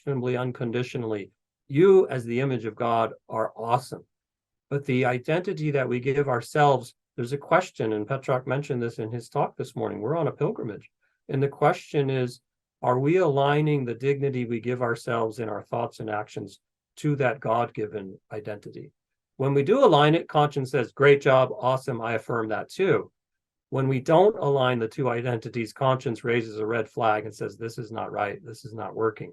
unconditionally. You, as the image of God, are awesome. But the identity that we give ourselves, there's a question, and Petrarch mentioned this in his talk this morning. We're on a pilgrimage. And the question is, are we aligning the dignity we give ourselves in our thoughts and actions to that God-given identity? When we do align it, conscience says, great job, awesome, I affirm that too. When we don't align the two identities, conscience raises a red flag and says, this is not right, this is not working.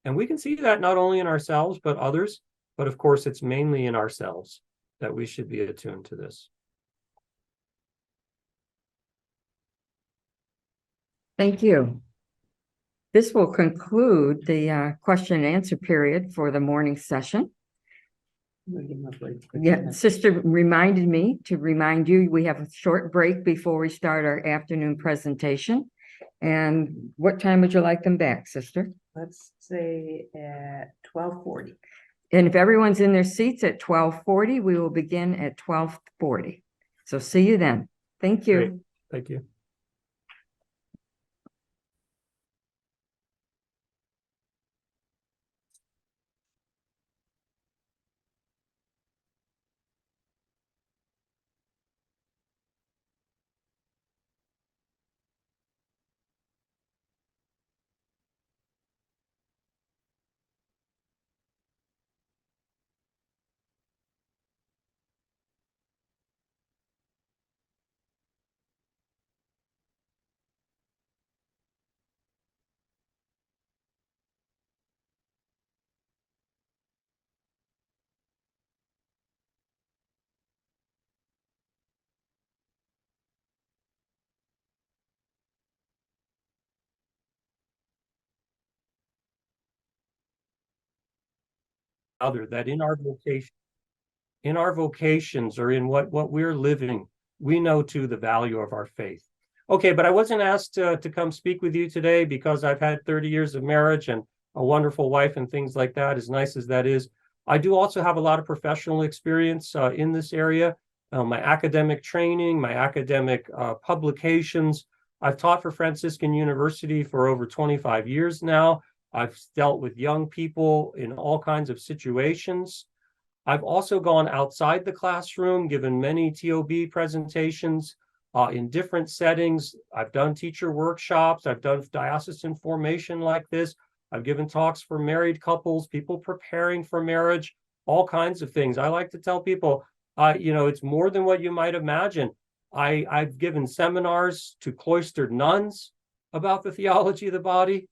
And we can see that not only in ourselves, but others. But of course, it's mainly in ourselves that we should be attuned to this. Thank you. This will conclude the question and answer period for the morning session. Yeah, Sister reminded me to remind you, we have a short break before we start our afternoon presentation. And what time would you like them back, Sister? Let's say at 12:40. And if everyone's in their seats at 12:40, we will begin at 12:40. So see you then. Thank you. Great. Thank you. That in our vocations or in what we're living, we know too the value of our faith. Okay, but I wasn't asked to come speak with you today because I've had 30 years of marriage and a wonderful wife and things like that, as nice as that is. I do also have a lot of professional experience in this area, my academic training, my academic publications. I've taught for Franciscan University for over 25 years now. I've dealt with young people in all kinds of situations. I've also gone outside the classroom, given many TOB presentations in different settings. I've done teacher workshops. I've done diocesan formation like this. I've given talks for married couples, people preparing for marriage, all kinds of things. I like to tell people, it's more than what you might imagine. I've given seminars to cloistered nuns about the theology of the body.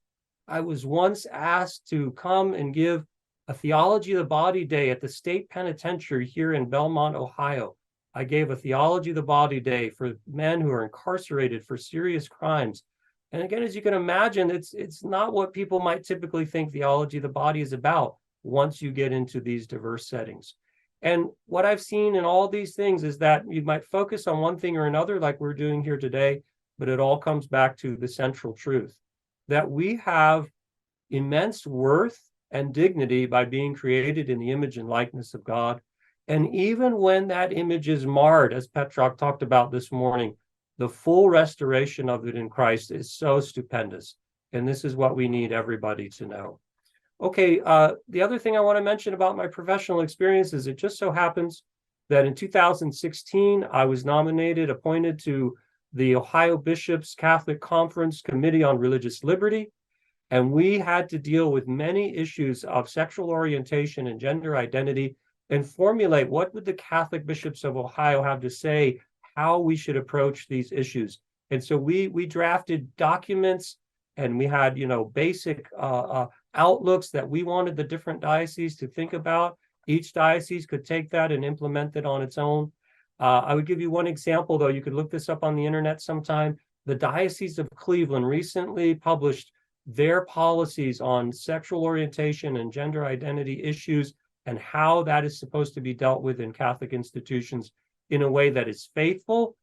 I was once asked to come and give a Theology of the Body Day at the State Penitentiary here in Belmont, Ohio. I gave a Theology of the Body Day for men who are incarcerated for serious crimes. And again, as you can imagine, it's not what people might typically think theology of the body is about once you get into these diverse settings. And what I've seen in all these things is that you might focus on one thing or another like we're doing here today, but it all comes back to the central truth that we have immense worth and dignity by being created in the image and likeness of God. And even when that image is marred, as Petrarch talked about this morning, the full restoration of it in Christ is so stupendous. And this is what we need everybody to know. Okay, the other thing I want to mention about my professional experience is it just so happens that in 2016, I was appointed to the Ohio Bishops Catholic Conference Committee on Religious Liberty. And we had to deal with many issues of sexual orientation and gender identity and formulate what would the Catholic bishops of Ohio have to say, how we should approach these issues. And so we drafted documents and we had, basic outlooks that we wanted the different dioceses to think about. Each diocese could take that and implement it on its own. I would give you one example, though. You could look this up on the internet sometime. The Diocese of Cleveland recently published their policies on sexual orientation and gender identity issues and how that is supposed to be dealt with in Catholic institutions in a way that is faithful,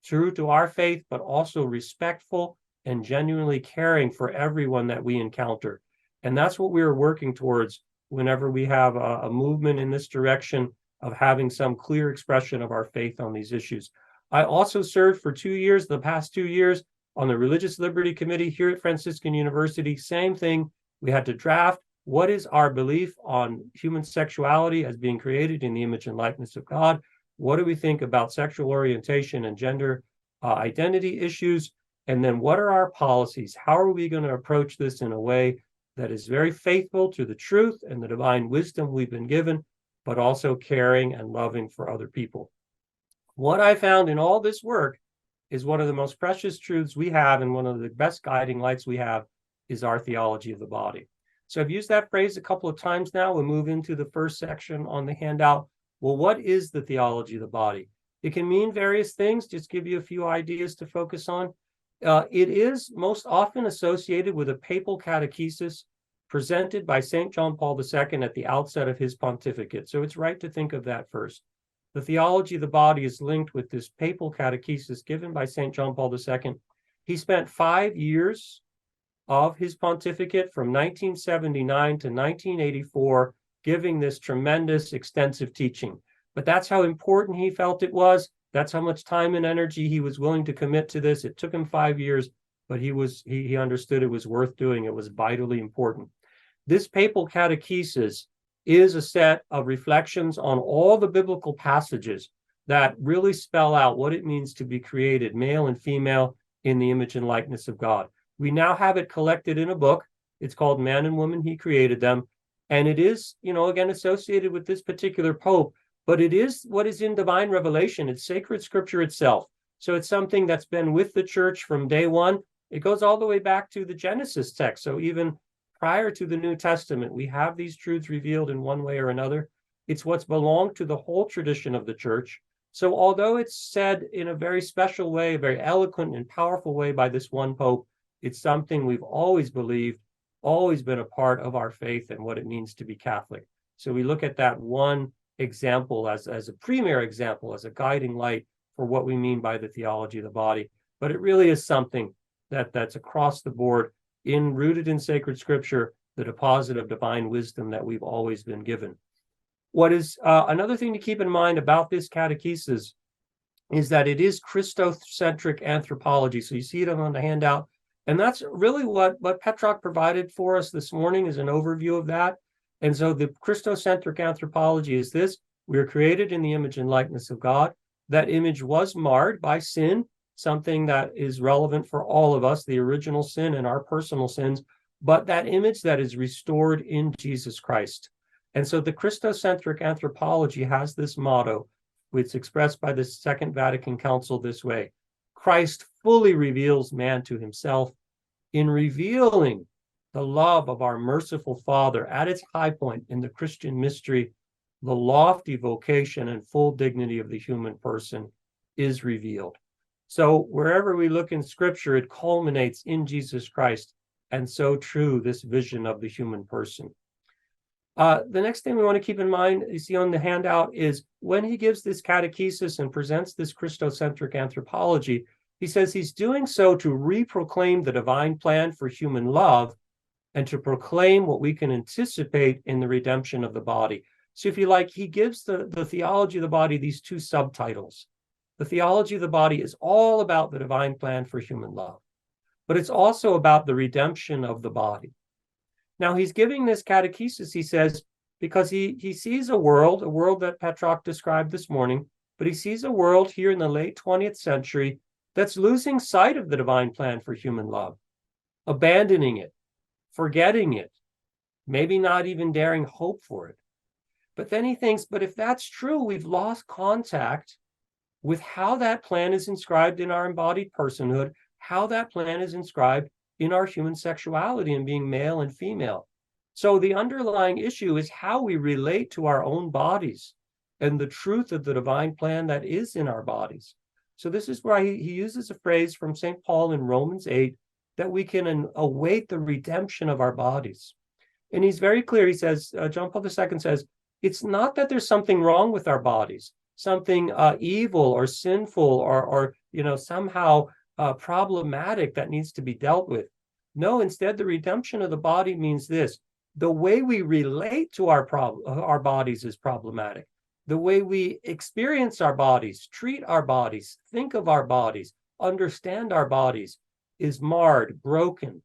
true to our faith, but also respectful and genuinely caring for everyone that we encounter. And that's what we're working towards whenever we have a movement in this direction of having some clear expression of our faith on these issues. I also served for 2 years, the past 2 years, on the Religious Liberty Committee here at Franciscan University. Same thing. We had to draft What is our belief on human sexuality as being created in the image and likeness of God? What do we think about sexual orientation and gender identity issues? And then what are our policies? How are we going to approach this in a way that is very faithful to the truth and the divine wisdom we've been given, but also caring and loving for other people? What I found in all this work is one of the most precious truths we have, and one of the best guiding lights we have, is our theology of the body. So I've used that phrase a couple of times now. We'll move into the first section on the handout. Well, what is the theology of the body? It can mean various things. Just give you a few ideas to focus on. It is most often associated with a papal catechesis presented by St. John Paul II at the outset of his pontificate. So it's right to think of that first. The theology of the body is linked with this papal catechesis given by St. John Paul II. He spent 5 years of his pontificate from 1979 to 1984 giving this tremendous extensive teaching. But that's how important he felt it was. That's how much time and energy he was willing to commit to this. It took him 5 years, but he understood it was worth doing. It was vitally important. This papal catechesis is a set of reflections on all the biblical passages that really spell out what it means to be created, male and female, in the image and likeness of God. We now have it collected in a book. It's called Man and Woman, He Created Them. And it is, again, associated with this particular pope, but it is what is in divine revelation. It's sacred scripture itself. So it's something that's been with the church from day one. It goes all the way back to the Genesis text. So even prior to the New Testament, we have these truths revealed in one way or another. It's what's belonged to the whole tradition of the church. So although it's said in a very special way, a very eloquent and powerful way by this one pope, it's something we've always believed, always been a part of our faith and what it means to be Catholic. So we look at that one example as a premier example, as a guiding light for what we mean by the theology of the body. But it really is something that's across the board, rooted in sacred scripture, the deposit of divine wisdom that we've always been given. What is another thing to keep in mind about this catechesis is that it is Christocentric anthropology. So you see it on the handout. And that's really what Petrock provided for us this morning, is an overview of that. And so the Christocentric anthropology is this: we are created in the image and likeness of God. That image was marred by sin, something that is relevant for all of us, the original sin and our personal sins, but that image that is restored in Jesus Christ. And so the Christocentric anthropology has this motto, which is expressed by the Second Vatican Council this way: Christ fully reveals man to himself. In revealing the love of our merciful Father at its high point in the Christian mystery, the lofty vocation and full dignity of the human person is revealed. So wherever we look in Scripture, it culminates in Jesus Christ, and so true, this vision of the human person. The next thing we want to keep in mind, you see on the handout, is when he gives this catechesis and presents this Christocentric anthropology, he says he's doing so to reproclaim the divine plan for human love and to proclaim what we can anticipate in the redemption of the body. So if you like, he gives the theology of the body these two subtitles. The theology of the body is all about the divine plan for human love, but it's also about the redemption of the body. Now, he's giving this catechesis, he says, because he sees a world that Petrock described this morning, but he sees a world here in the late 20th century that's losing sight of the divine plan for human love, abandoning it, forgetting it, maybe not even daring hope for it. But then he thinks, but if that's true, we've lost contact with how that plan is inscribed in our embodied personhood, how that plan is inscribed in our human sexuality and being male and female. So the underlying issue is how we relate to our own bodies and the truth of the divine plan that is in our bodies. So this is why he uses a phrase from St. Paul in Romans 8, that we can await the redemption of our bodies. And he's very clear. He says, John Paul II says, it's not that there's something wrong with our bodies, something evil or sinful or somehow problematic that needs to be dealt with. No, instead, the redemption of the body means this: the way we relate to our bodies is problematic. The way we experience our bodies, treat our bodies, think of our bodies, understand our bodies is marred, broken.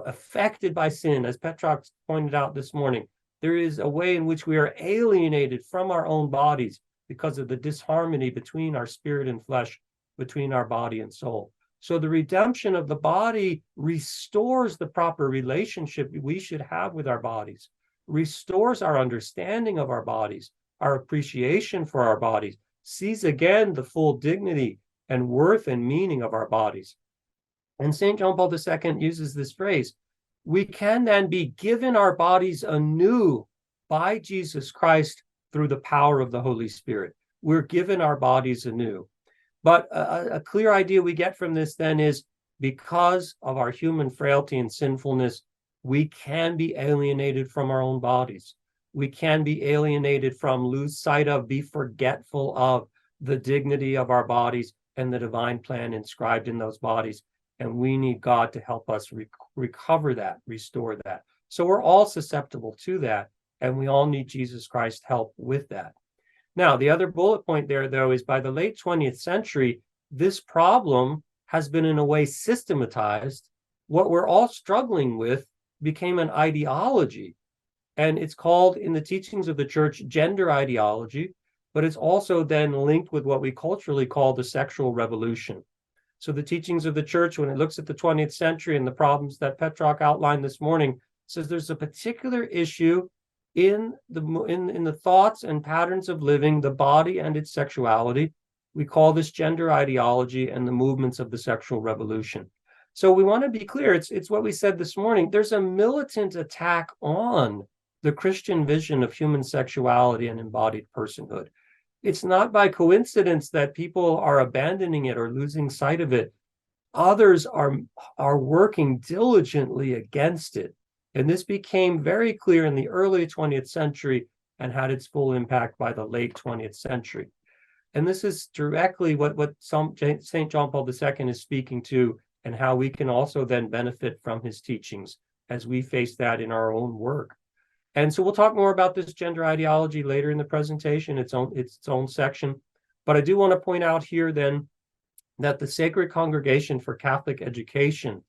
affected by sin, as Petrock pointed out this morning. There is a way in which we are alienated from our own bodies because of the disharmony between our spirit and flesh, between our body and soul. So the redemption of the body restores the proper relationship we should have with our bodies, restores our understanding of our bodies, our appreciation for our bodies, sees again the full dignity and worth and meaning of our bodies. And St. John Paul II uses this phrase, we can then be given our bodies anew by Jesus Christ through the power of the Holy Spirit. We're given our bodies anew. But a clear idea we get from this then is because of our human frailty and sinfulness, we can be alienated from our own bodies. We can be alienated from, lose sight of, be forgetful of the dignity of our bodies and the divine plan inscribed in those bodies. And we need God to help us recover that, restore that. So we're all susceptible to that, and we all need Jesus Christ's help with that. Now, the other bullet point there, though, is by the late 20th century, this problem has been in a way systematized. What we're all struggling with became an ideology, and it's called in the teachings of the church gender ideology, but it's also then linked with what we culturally call the sexual revolution. So the teachings of the church, when it looks at the 20th century and the problems that Petrock outlined this morning, says there's a particular issue in the thoughts and patterns of living, the body and its sexuality. We call this gender ideology and the movements of the sexual revolution. So we want to be clear, it's what we said this morning. There's a militant attack on the Christian vision of human sexuality and embodied personhood. It's not by coincidence that people are abandoning it or losing sight of it. Others are working diligently against it. And this became very clear in the early 20th century and had its full impact by the late 20th century. And this is directly what St. John Paul II is speaking to, and how we can also then benefit from his teachings as we face that in our own work. And so we'll talk more about this gender ideology later in the presentation, its own section. But I do want to point out here then that the Sacred Congregation for Catholic Education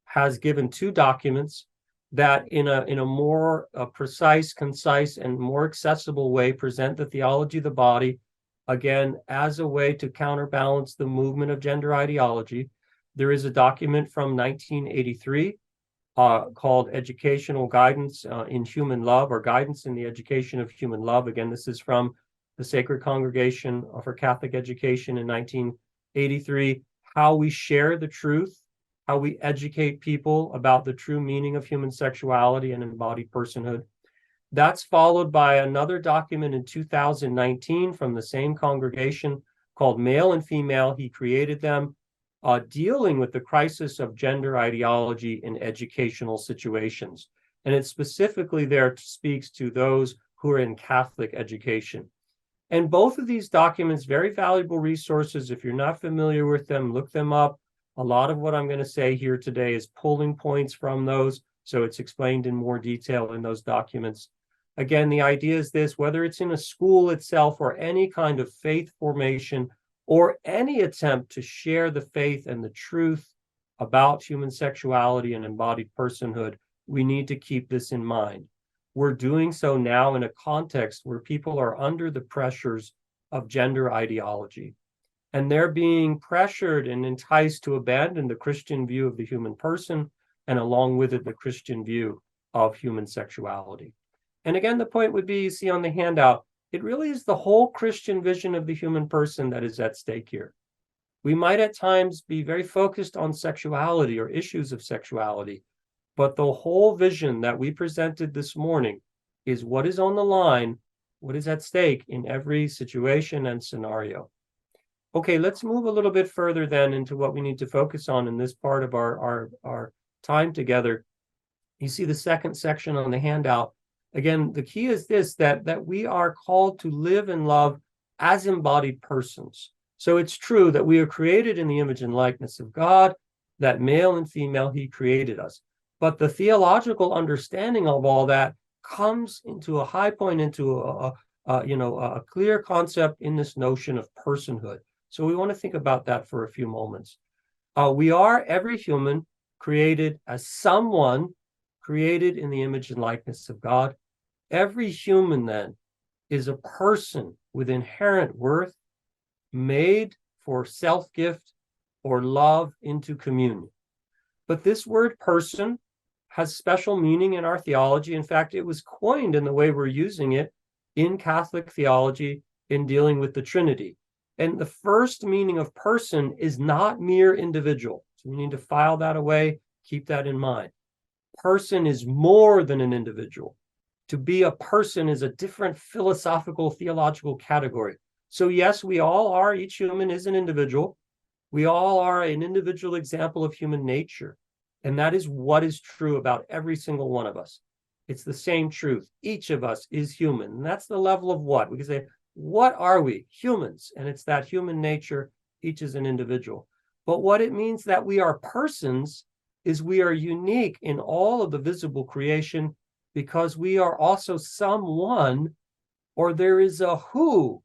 has given two documents that in a more precise, concise, and more accessible way present the theology of the body, again, as a way to counterbalance the movement of gender ideology. There is a document from 1983 called Educational Guidance in Human Love, or Guidance in the Education of Human Love. Again, this is from the Sacred Congregation for Catholic Education in 1983, how we share the truth, how we educate people about the true meaning of human sexuality and embodied personhood. That's followed by another document in 2019 from the same congregation called Male and Female, He Created Them, dealing with the crisis of gender ideology in educational situations. And it specifically there speaks to those who are in Catholic education. And both of these documents, very valuable resources. If you're not familiar with them, look them up. A lot of what I'm going to say here today is pulling points from those, so it's explained in more detail in those documents. Again, the idea is this, whether it's in a school itself or any kind of faith formation or any attempt to share the faith and the truth about human sexuality and embodied personhood, we need to keep this in mind. We're doing so now in a context where people are under the pressures of gender ideology. And they're being pressured and enticed to abandon the Christian view of the human person, and along with it, the Christian view of human sexuality. And again, the point would be, you see on the handout, it really is the whole Christian vision of the human person that is at stake here. We might at times be very focused on sexuality or issues of sexuality, but the whole vision that we presented this morning is what is on the line, what is at stake in every situation and scenario. Okay, let's move a little bit further then into what we need to focus on in this part of our time together. You see the second section on the handout. Again, the key is this, that we are called to live and love as embodied persons. So it's true that we are created in the image and likeness of God, that male and female, He created us. But the theological understanding of all that comes into a high point, into a clear concept in this notion of personhood. So we want to think about that for a few moments. Every human created as someone created in the image and likeness of God. Every human then is a person with inherent worth, made for self-gift or love into communion. But this word person has special meaning in our theology. In fact, it was coined in the way we're using it in Catholic theology in dealing with the Trinity. And the first meaning of person is not mere individual. So we need to file that away, keep that in mind. Person is more than an individual. To be a person is a different philosophical, theological category. So yes, we all are, each human is an individual. We all are an individual example of human nature. And that is what is true about every single one of us. It's the same truth. Each of us is human. And that's the level of what? We can say, what are we? Humans. And it's that human nature. Each is an individual. But what it means that we are persons is we are unique in all of the visible creation because we are also someone, or there is a who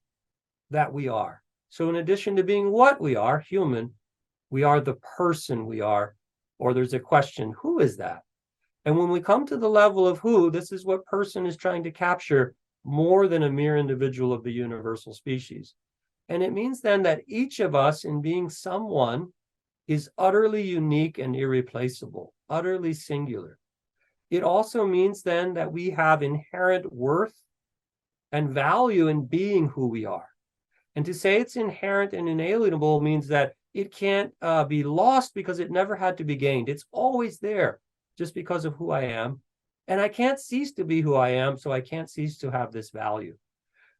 that we are. So in addition to being what we are, human, we are the person we are, or there's a question, who is that? And when we come to the level of who, this is what person is trying to capture more than a mere individual of the universal species. And it means then that each of us in being someone is utterly unique and irreplaceable, utterly singular. It also means then that we have inherent worth and value in being who we are. And to say it's inherent and inalienable means that it can't be lost because it never had to be gained. It's always there just because of who I am. And I can't cease to be who I am, so I can't cease to have this value.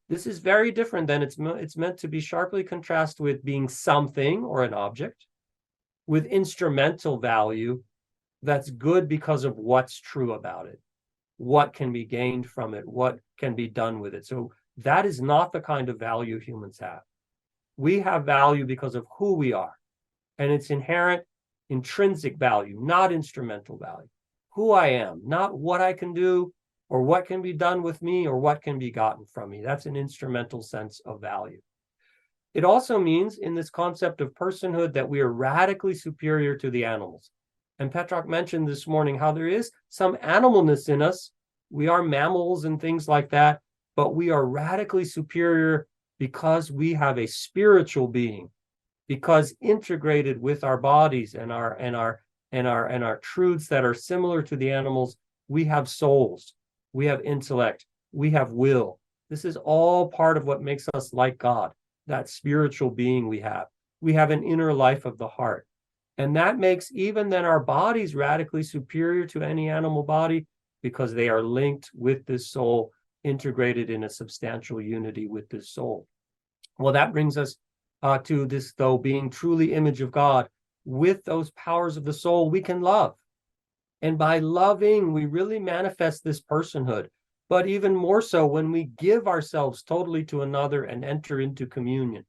This is very different than it's meant to be sharply contrasted with being something or an object, with instrumental value that's good because of what's true about it, what can be gained from it, what can be done with it. So that is not the kind of value humans have. We have value because of who we are, and it's inherent, intrinsic value, not instrumental value. Who I am, not what I can do or what can be done with me or what can be gotten from me. That's an instrumental sense of value. It also means in this concept of personhood that we are radically superior to the animals. And Petrock mentioned this morning how there is some animalness in us. We are mammals and things like that, but we are radically superior because we have a spiritual being, because integrated with our bodies and our truths that are similar to the animals, we have souls, we have intellect, we have will. This is all part of what makes us like God, that spiritual being we have. We have an inner life of the heart. And that makes even then our bodies radically superior to any animal body because they are linked with this soul, integrated in a substantial unity with this soul. Well, that brings us to this, though, being truly image of God. With those powers of the soul, we can love. And by loving, we really manifest this personhood. But even more so when we give ourselves totally to another and enter into communion.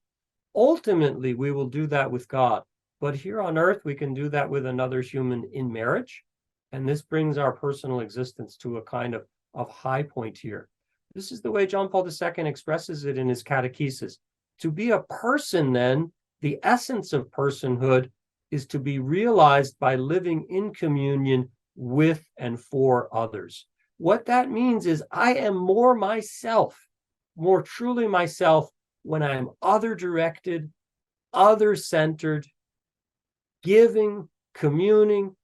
Ultimately, we will do that with God. But here on earth, we can do that with another human in marriage. And this brings our personal existence to a kind of high point here. This is the way John Paul II expresses it in his catechesis. To be a person, then, the essence of personhood is to be realized by living in communion with and for others. What that means is I am more myself, more truly myself, when I am other-directed, other-centered, giving, communing,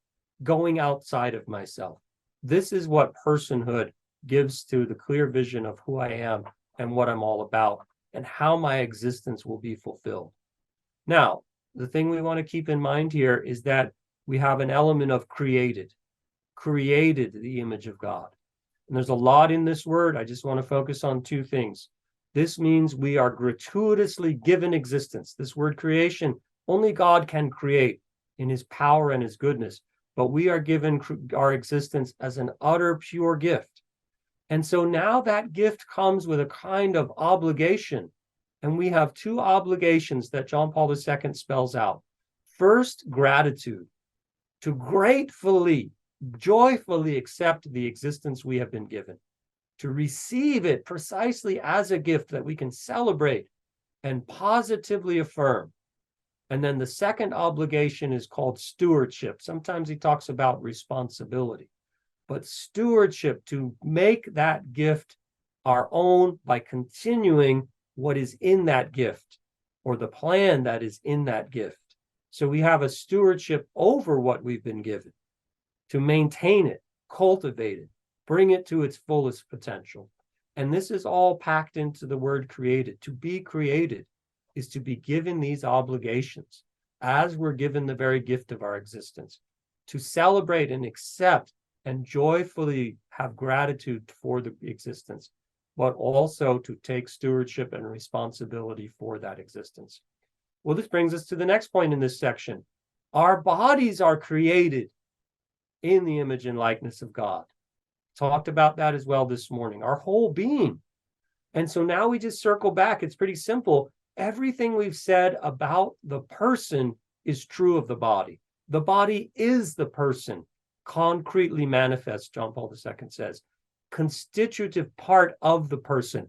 going outside of myself. This is what personhood gives to the clear vision of who I am and what I'm all about and how my existence will be fulfilled. Now, the thing we want to keep in mind here is that we have an element of created the image of God. And there's a lot in this word. I just want to focus on two things. This means we are gratuitously given existence. This word creation, only God can create in his power and his goodness, but we are given our existence as an utter pure gift. And so now that gift comes with a kind of obligation. And we have two obligations that John Paul II spells out. First, gratitude, to gratefully, joyfully accept the existence we have been given, to receive it precisely as a gift that we can celebrate and positively affirm. And then the second obligation is called stewardship. Sometimes he talks about responsibility, but stewardship, to make that gift our own by continuing what is in that gift or the plan that is in that gift. So we have a stewardship over what we've been given, to maintain it, cultivate it, bring it to its fullest potential. And this is all packed into the word created. To be created is to be given these obligations as we're given the very gift of our existence, to celebrate and accept and joyfully have gratitude for the existence, but also to take stewardship and responsibility for that existence. Well, this brings us to the next point in this section. Our bodies are created in the image and likeness of God. Talked about that as well this morning, our whole being. And so now we just circle back. It's pretty simple. Everything we've said about the person is true of the body. The body is the person, concretely manifest, John Paul II says, constitutive part of the person,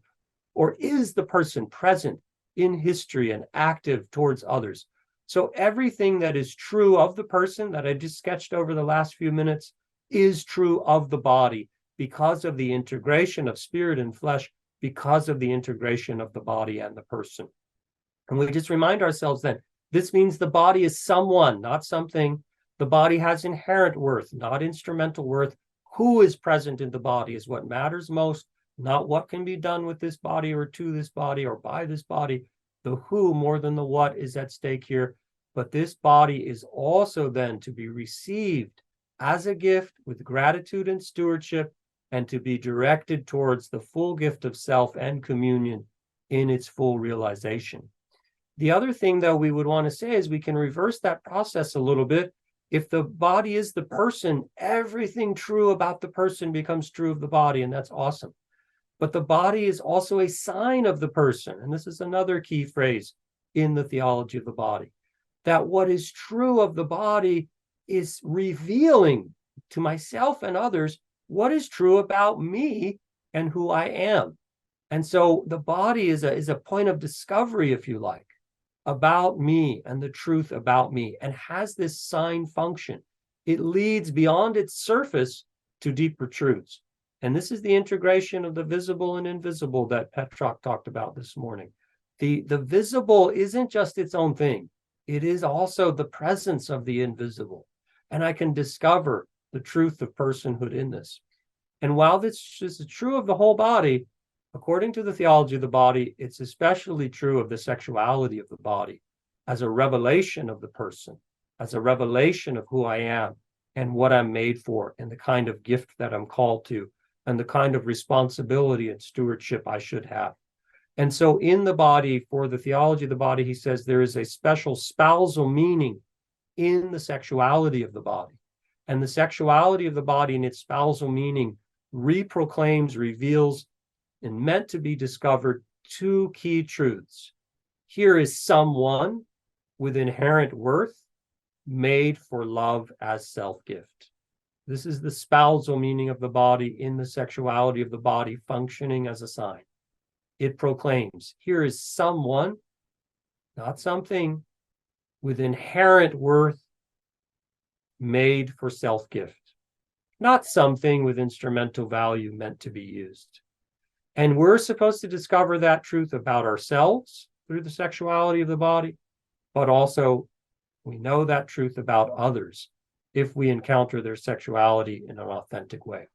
or is the person present in history and active towards others. So everything that is true of the person that I just sketched over the last few minutes is true of the body because of the integration of spirit and flesh, because of the integration of the body and the person. And we just remind ourselves then, this means the body is someone, not something. The body has inherent worth, not instrumental worth. Who is present in the body is what matters most, not what can be done with this body or to this body or by this body. The who more than the what is at stake here. But this body is also then to be received as a gift with gratitude and stewardship, and to be directed towards the full gift of self and communion in its full realization. The other thing, though, we would want to say is we can reverse that process a little bit. If the body is the person, everything true about the person becomes true of the body, and that's awesome. But the body is also a sign of the person, and this is another key phrase in the theology of the body, that what is true of the body is revealing to myself and others what is true about me and who I am. And so the body is a point of discovery, if you like, about me and the truth about me, and has this sign function. It leads beyond its surface to deeper truths. And this is the integration of the visible and invisible that Petrock talked about this morning. The visible isn't just its own thing. It is also the presence of the invisible. And I can discover the truth of personhood in this. And while this is true of the whole body, according to the theology of the body, it's especially true of the sexuality of the body as a revelation of the person, as a revelation of who I am and what I'm made for, and the kind of gift that I'm called to, and the kind of responsibility and stewardship I should have. And so in the body, for the theology of the body, he says there is a special spousal meaning in the sexuality of the body. And the sexuality of the body and its spousal meaning reproclaims, reveals, and meant to be discovered two key truths. Here is someone with inherent worth, made for love as self-gift. This is the spousal meaning of the body in the sexuality of the body functioning as a sign. It proclaims, here is someone, not something, with inherent worth, made for self-gift. Not something with instrumental value meant to be used. And we're supposed to discover that truth about ourselves through the sexuality of the body, but also we know that truth about others if we encounter their sexuality in an authentic way.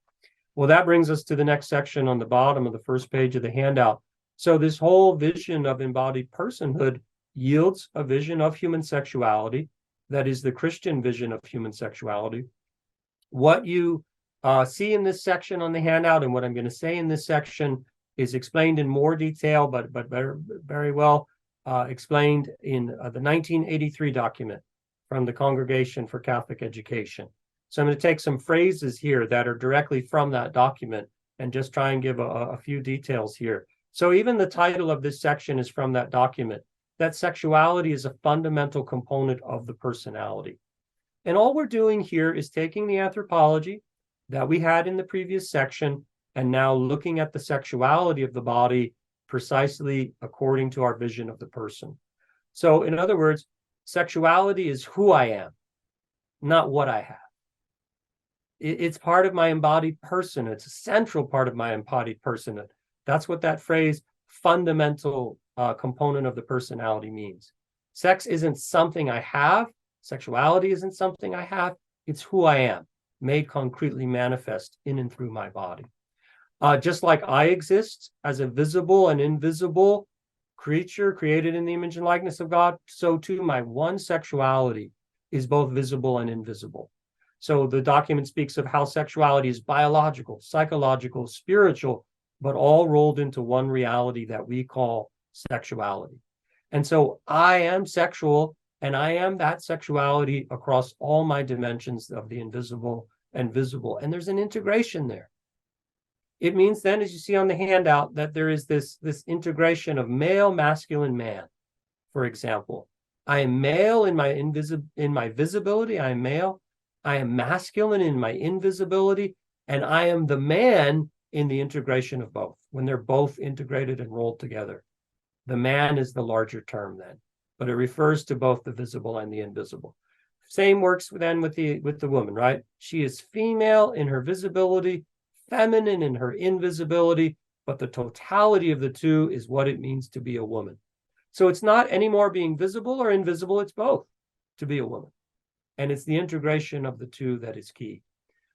Well, that brings us to the next section on the bottom of the first page of the handout. So this whole vision of embodied personhood yields a vision of human sexuality that is the Christian vision of human sexuality. What you see in this section on the handout and what I'm going to say in this section is explained in more detail, but very well explained in the 1983 document from the Congregation for Catholic Education. So I'm going to take some phrases here that are directly from that document and just try and give a few details here. So even the title of this section is from that document, that sexuality is a fundamental component of the personality. And all we're doing here is taking the anthropology that we had in the previous section and now looking at the sexuality of the body precisely according to our vision of the person. So in other words, Sexuality is who I am, not what I have. It's part of my embodied person. It's a central part of my embodied person. That's what that phrase, fundamental component of the personality, means. Sex isn't something I have. Sexuality isn't something I have. It's who I am, made concretely manifest in and through my body. Just like I exist as a visible and invisible creature created in the image and likeness of God, so too my one sexuality is both visible and invisible. So the document speaks of how sexuality is biological, psychological, spiritual, but all rolled into one reality that we call sexuality. And so I am sexual, and I am that sexuality across all my dimensions of the invisible and visible. And there's an integration there. It means then, as you see on the handout, that there is this integration of male, masculine, man. For example, I am male in my visibility, I am male. I am masculine in my invisibility, and I am the man in the integration of both, when they're both integrated and rolled together. The man is the larger term then, but it refers to both the visible and the invisible. Same works then with the woman, right? She is female in her visibility, feminine in her invisibility, but the totality of the two is what it means to be a woman. So it's not anymore being visible or invisible, it's both to be a woman. And it's the integration of the two that is key.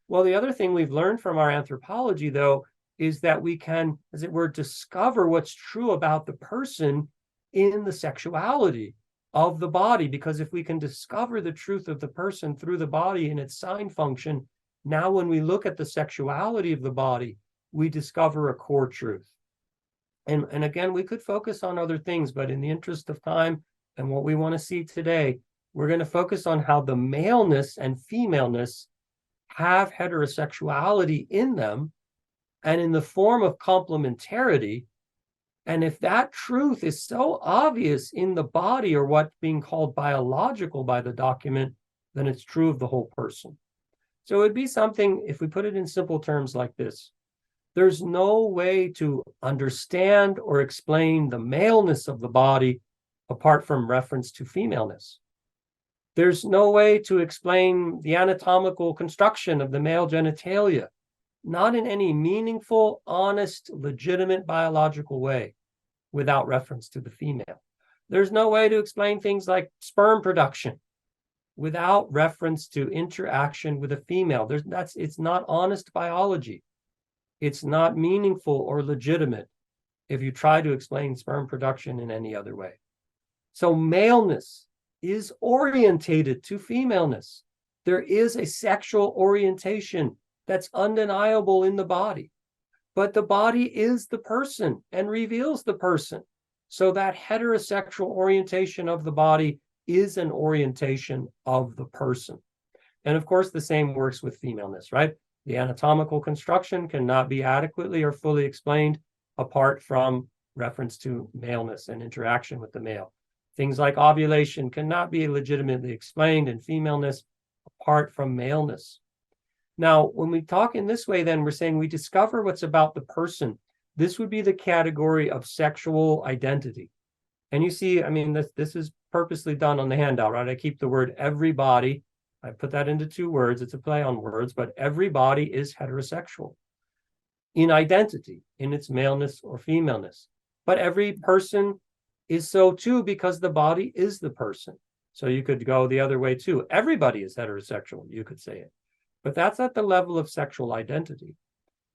Well, the other thing we've learned from our anthropology, though, is that we can, as it were, discover what's true about the person in the sexuality of the body. Because if we can discover the truth of the person through the body and its sign function, now when we look at the sexuality of the body, we discover a core truth. And again, we could focus on other things, but in the interest of time and what we want to see today, we're going to focus on how the maleness and femaleness have heterosexuality in them and in the form of complementarity. And if that truth is so obvious in the body, or what's being called biological by the document, then it's true of the whole person. So it'd be something, if we put it in simple terms like this, there's no way to understand or explain the maleness of the body apart from reference to femaleness. There's no way to explain the anatomical construction of the male genitalia, not in any meaningful, honest, legitimate biological way, without reference to the female. There's no way to explain things like sperm production without reference to interaction with a female. It's not honest biology. It's not meaningful or legitimate if you try to explain sperm production in any other way. So maleness is orientated to femaleness. There is a sexual orientation that's undeniable in the body, but the body is the person and reveals the person. So that heterosexual orientation of the body is an orientation of the person. And of course, the same works with femaleness, right? The anatomical construction cannot be adequately or fully explained apart from reference to maleness and interaction with the male. Things like ovulation cannot be legitimately explained in femaleness apart from maleness. Now, when we talk in this way, then we're saying we discover what's about the person. This would be the category of sexual identity. And you see, I mean, this is purposely done on the handout, right? I keep the word everybody. I put that into two words. It's a play on words, but everybody is heterosexual in identity, in its maleness or femaleness. But every person is so too, because the body is the person. So you could go the other way too. Everybody is heterosexual, you could say it. But that's at the level of sexual identity.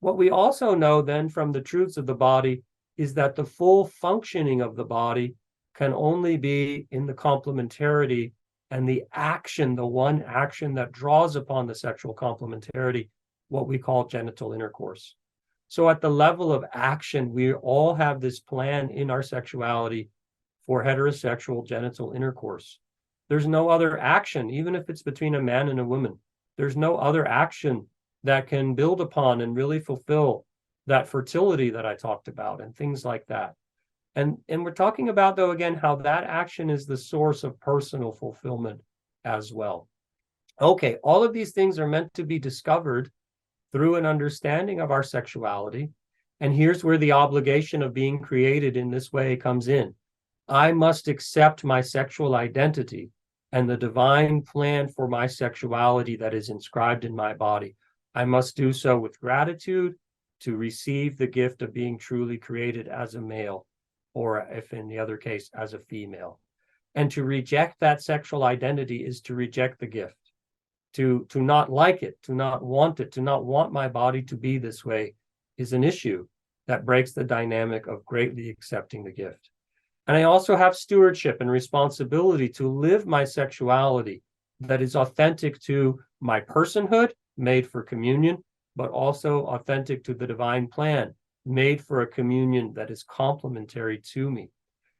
What we also know then from the truths of the body is that the full functioning of the body can only be in the complementarity and the action, the one action that draws upon the sexual complementarity, what we call genital intercourse. So at the level of action, we all have this plan in our sexuality for heterosexual genital intercourse. There's no other action, even if it's between a man and a woman. There's no other action that can build upon and really fulfill that fertility that I talked about and things like that. And we're talking about, though, again, how that action is the source of personal fulfillment as well. Okay, all of these things are meant to be discovered through an understanding of our sexuality. And here's where the obligation of being created in this way comes in. I must accept my sexual identity and the divine plan for my sexuality that is inscribed in my body. I must do so with gratitude to receive the gift of being truly created as a male, or if in the other case, as a female. And to reject that sexual identity is to reject the gift, to not like it, to not want it, to not want my body to be this way is an issue that breaks the dynamic of greatly accepting the gift. And I also have stewardship and responsibility to live my sexuality that is authentic to my personhood, made for communion, but also authentic to the divine plan, made for a communion that is complementary to me.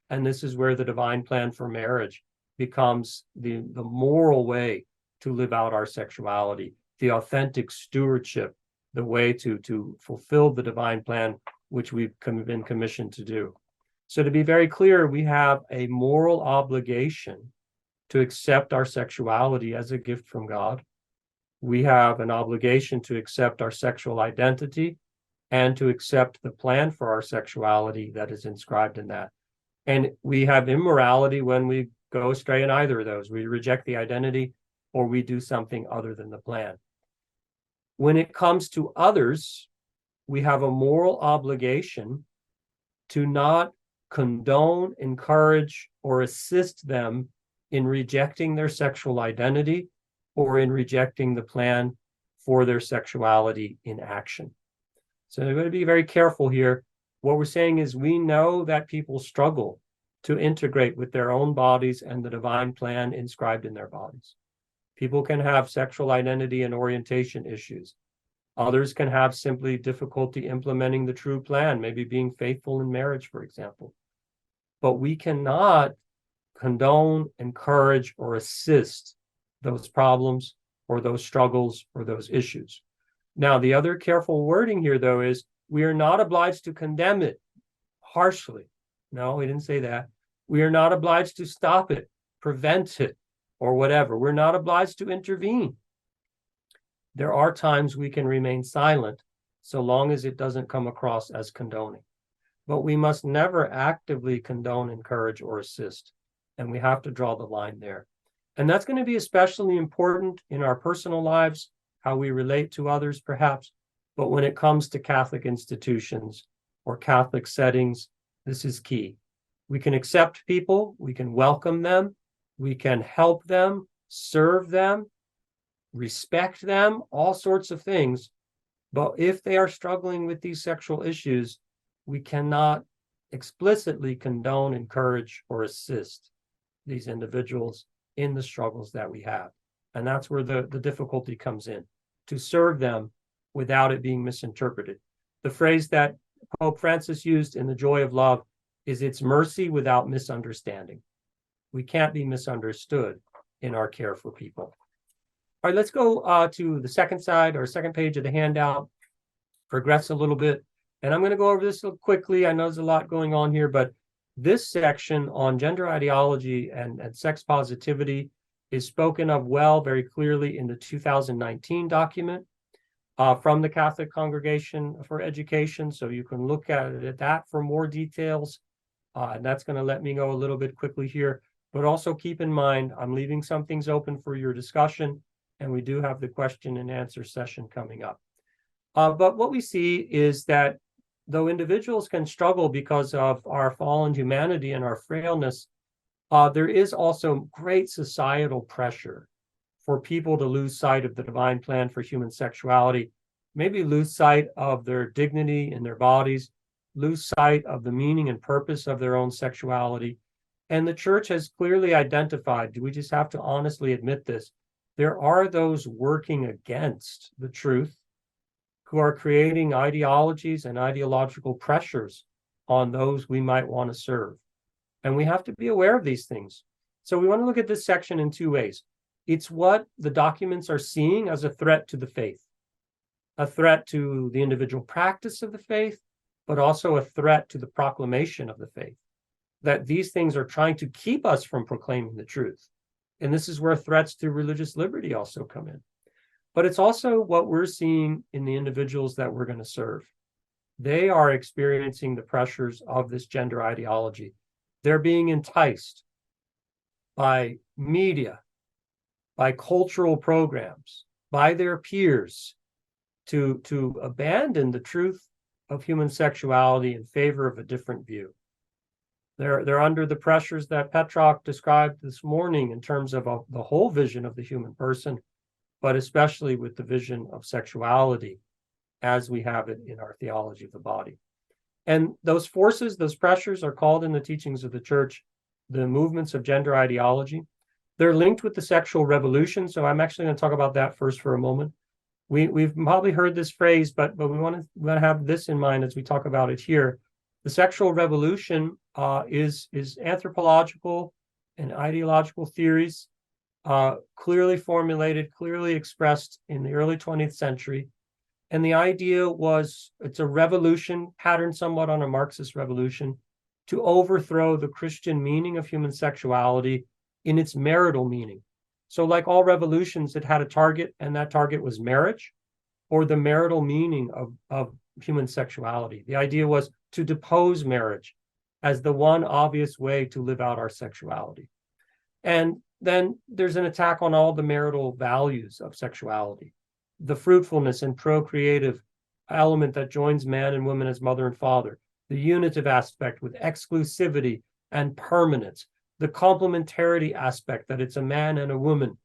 And this is where the divine plan for marriage becomes the moral way to live out our sexuality, the authentic stewardship, the way to fulfill the divine plan, which we've been commissioned to do. So to be very clear, we have a moral obligation to accept our sexuality as a gift from God. We have an obligation to accept our sexual identity and to accept the plan for our sexuality that is inscribed in that. And we have immorality when we go astray in either of those. We reject the identity or we do something other than the plan. When it comes to others, we have a moral obligation to not condone, encourage, or assist them in rejecting their sexual identity or in rejecting the plan for their sexuality in action. So we're going to be very careful here. What we're saying is we know that people struggle to integrate with their own bodies and the divine plan inscribed in their bodies. People can have sexual identity and orientation issues. Others can have simply difficulty implementing the true plan, maybe being faithful in marriage, for example. But we cannot condone, encourage, or assist those problems or those struggles or those issues. Now, the other careful wording here, though, is we are not obliged to condemn it harshly. No, we didn't say that. We are not obliged to stop it, prevent it, or whatever. We're not obliged to intervene. There are times we can remain silent so long as it doesn't come across as condoning. But we must never actively condone, encourage, or assist. And we have to draw the line there. And that's going to be especially important in our personal lives, how we relate to others, perhaps. But when it comes to Catholic institutions or Catholic settings, this is key. We can accept people, we can welcome them, we can help them, serve them, respect them, all sorts of things. But if they are struggling with these sexual issues, we cannot explicitly condone, encourage, or assist these individuals in the struggles that we have. And that's where the difficulty comes in, to serve them without it being misinterpreted. The phrase that Pope Francis used in The Joy of Love is it's mercy without misunderstanding. We can't be misunderstood in our care for people. All right, let's go to the second side or second page of the handout, progress a little bit. And I'm going to go over this quickly. I know there's a lot going on here, but this section on gender ideology and sex positivity is spoken of well, very clearly in the 2019 document from the Catholic Congregation for Education. So you can look at that for more details. And that's going to let me go a little bit quickly here. But also keep in mind, I'm leaving some things open for your discussion, and we do have the question and answer session coming up. But what we see is that though individuals can struggle because of our fallen humanity and our frailness, there is also great societal pressure for people to lose sight of the divine plan for human sexuality, maybe lose sight of their dignity in their bodies, lose sight of the meaning and purpose of their own sexuality. And the church has clearly identified, we just have to honestly admit this, there are those working against the truth who are creating ideologies and ideological pressures on those we might want to serve. And we have to be aware of these things. So we want to look at this section in two ways. It's what the documents are seeing as a threat to the faith, a threat to the individual practice of the faith, but also a threat to the proclamation of the faith, that these things are trying to keep us from proclaiming the truth. And this is where threats to religious liberty also come in. But it's also what we're seeing in the individuals that we're going to serve. They are experiencing the pressures of this gender ideology. They're being enticed by media, by cultural programs, by their peers to abandon the truth of human sexuality in favor of a different view. They're under the pressures that Petrarch described this morning in terms of the whole vision of the human person, but especially with the vision of sexuality as we have it in our theology of the body. And those forces, those pressures are called in the teachings of the church the movements of gender ideology. They're linked with the sexual revolution. So I'm actually going to talk about that first for a moment. We've probably heard this phrase, but we want to have this in mind as we talk about it here. The sexual revolution is anthropological and ideological theories clearly formulated, clearly expressed in the early 20th century. And the idea was it's a revolution patterned somewhat on a Marxist revolution to overthrow the Christian meaning of human sexuality in its marital meaning. So like all revolutions, it had a target, and that target was marriage or the marital meaning of human sexuality. The idea was to depose marriage as the one obvious way to live out our sexuality. And then there's an attack on all the marital values of sexuality, the fruitfulness and procreative element that joins man and woman as mother and father, the unitive aspect with exclusivity and permanence, the complementarity aspect that it's a man and a woman,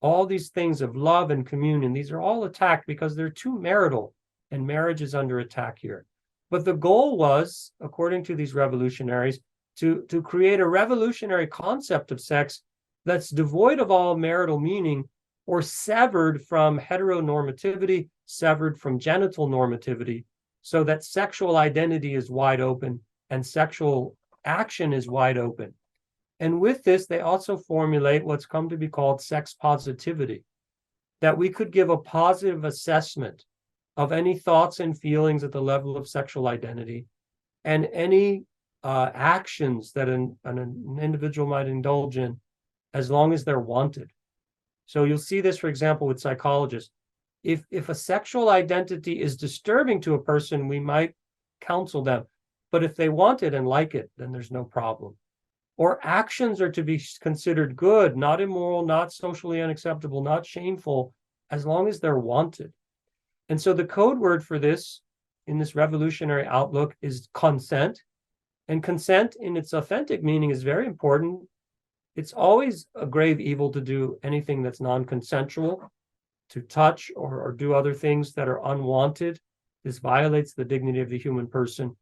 all these things of love and communion, these are all attacked because they're too marital, and marriage is under attack here. But the goal was, according to these revolutionaries, to create a revolutionary concept of sex that's devoid of all marital meaning or severed from heteronormativity, severed from genital normativity, so that sexual identity is wide open and sexual action is wide open. And with this, they also formulate what's come to be called sex positivity, that we could give a positive assessment of any thoughts and feelings at the level of sexual identity and any actions that an individual might indulge in as long as they're wanted. So you'll see this, for example, with psychologists. If a sexual identity is disturbing to a person, we might counsel them. But if they want it and like it, then there's no problem. Or actions are to be considered good, not immoral, not socially unacceptable, not shameful, as long as they're wanted. And so the code word for this in this revolutionary outlook is consent. And consent in its authentic meaning is very important. It's always a grave evil to do anything that's non-consensual, to touch or do other things that are unwanted. This violates the dignity of the human person.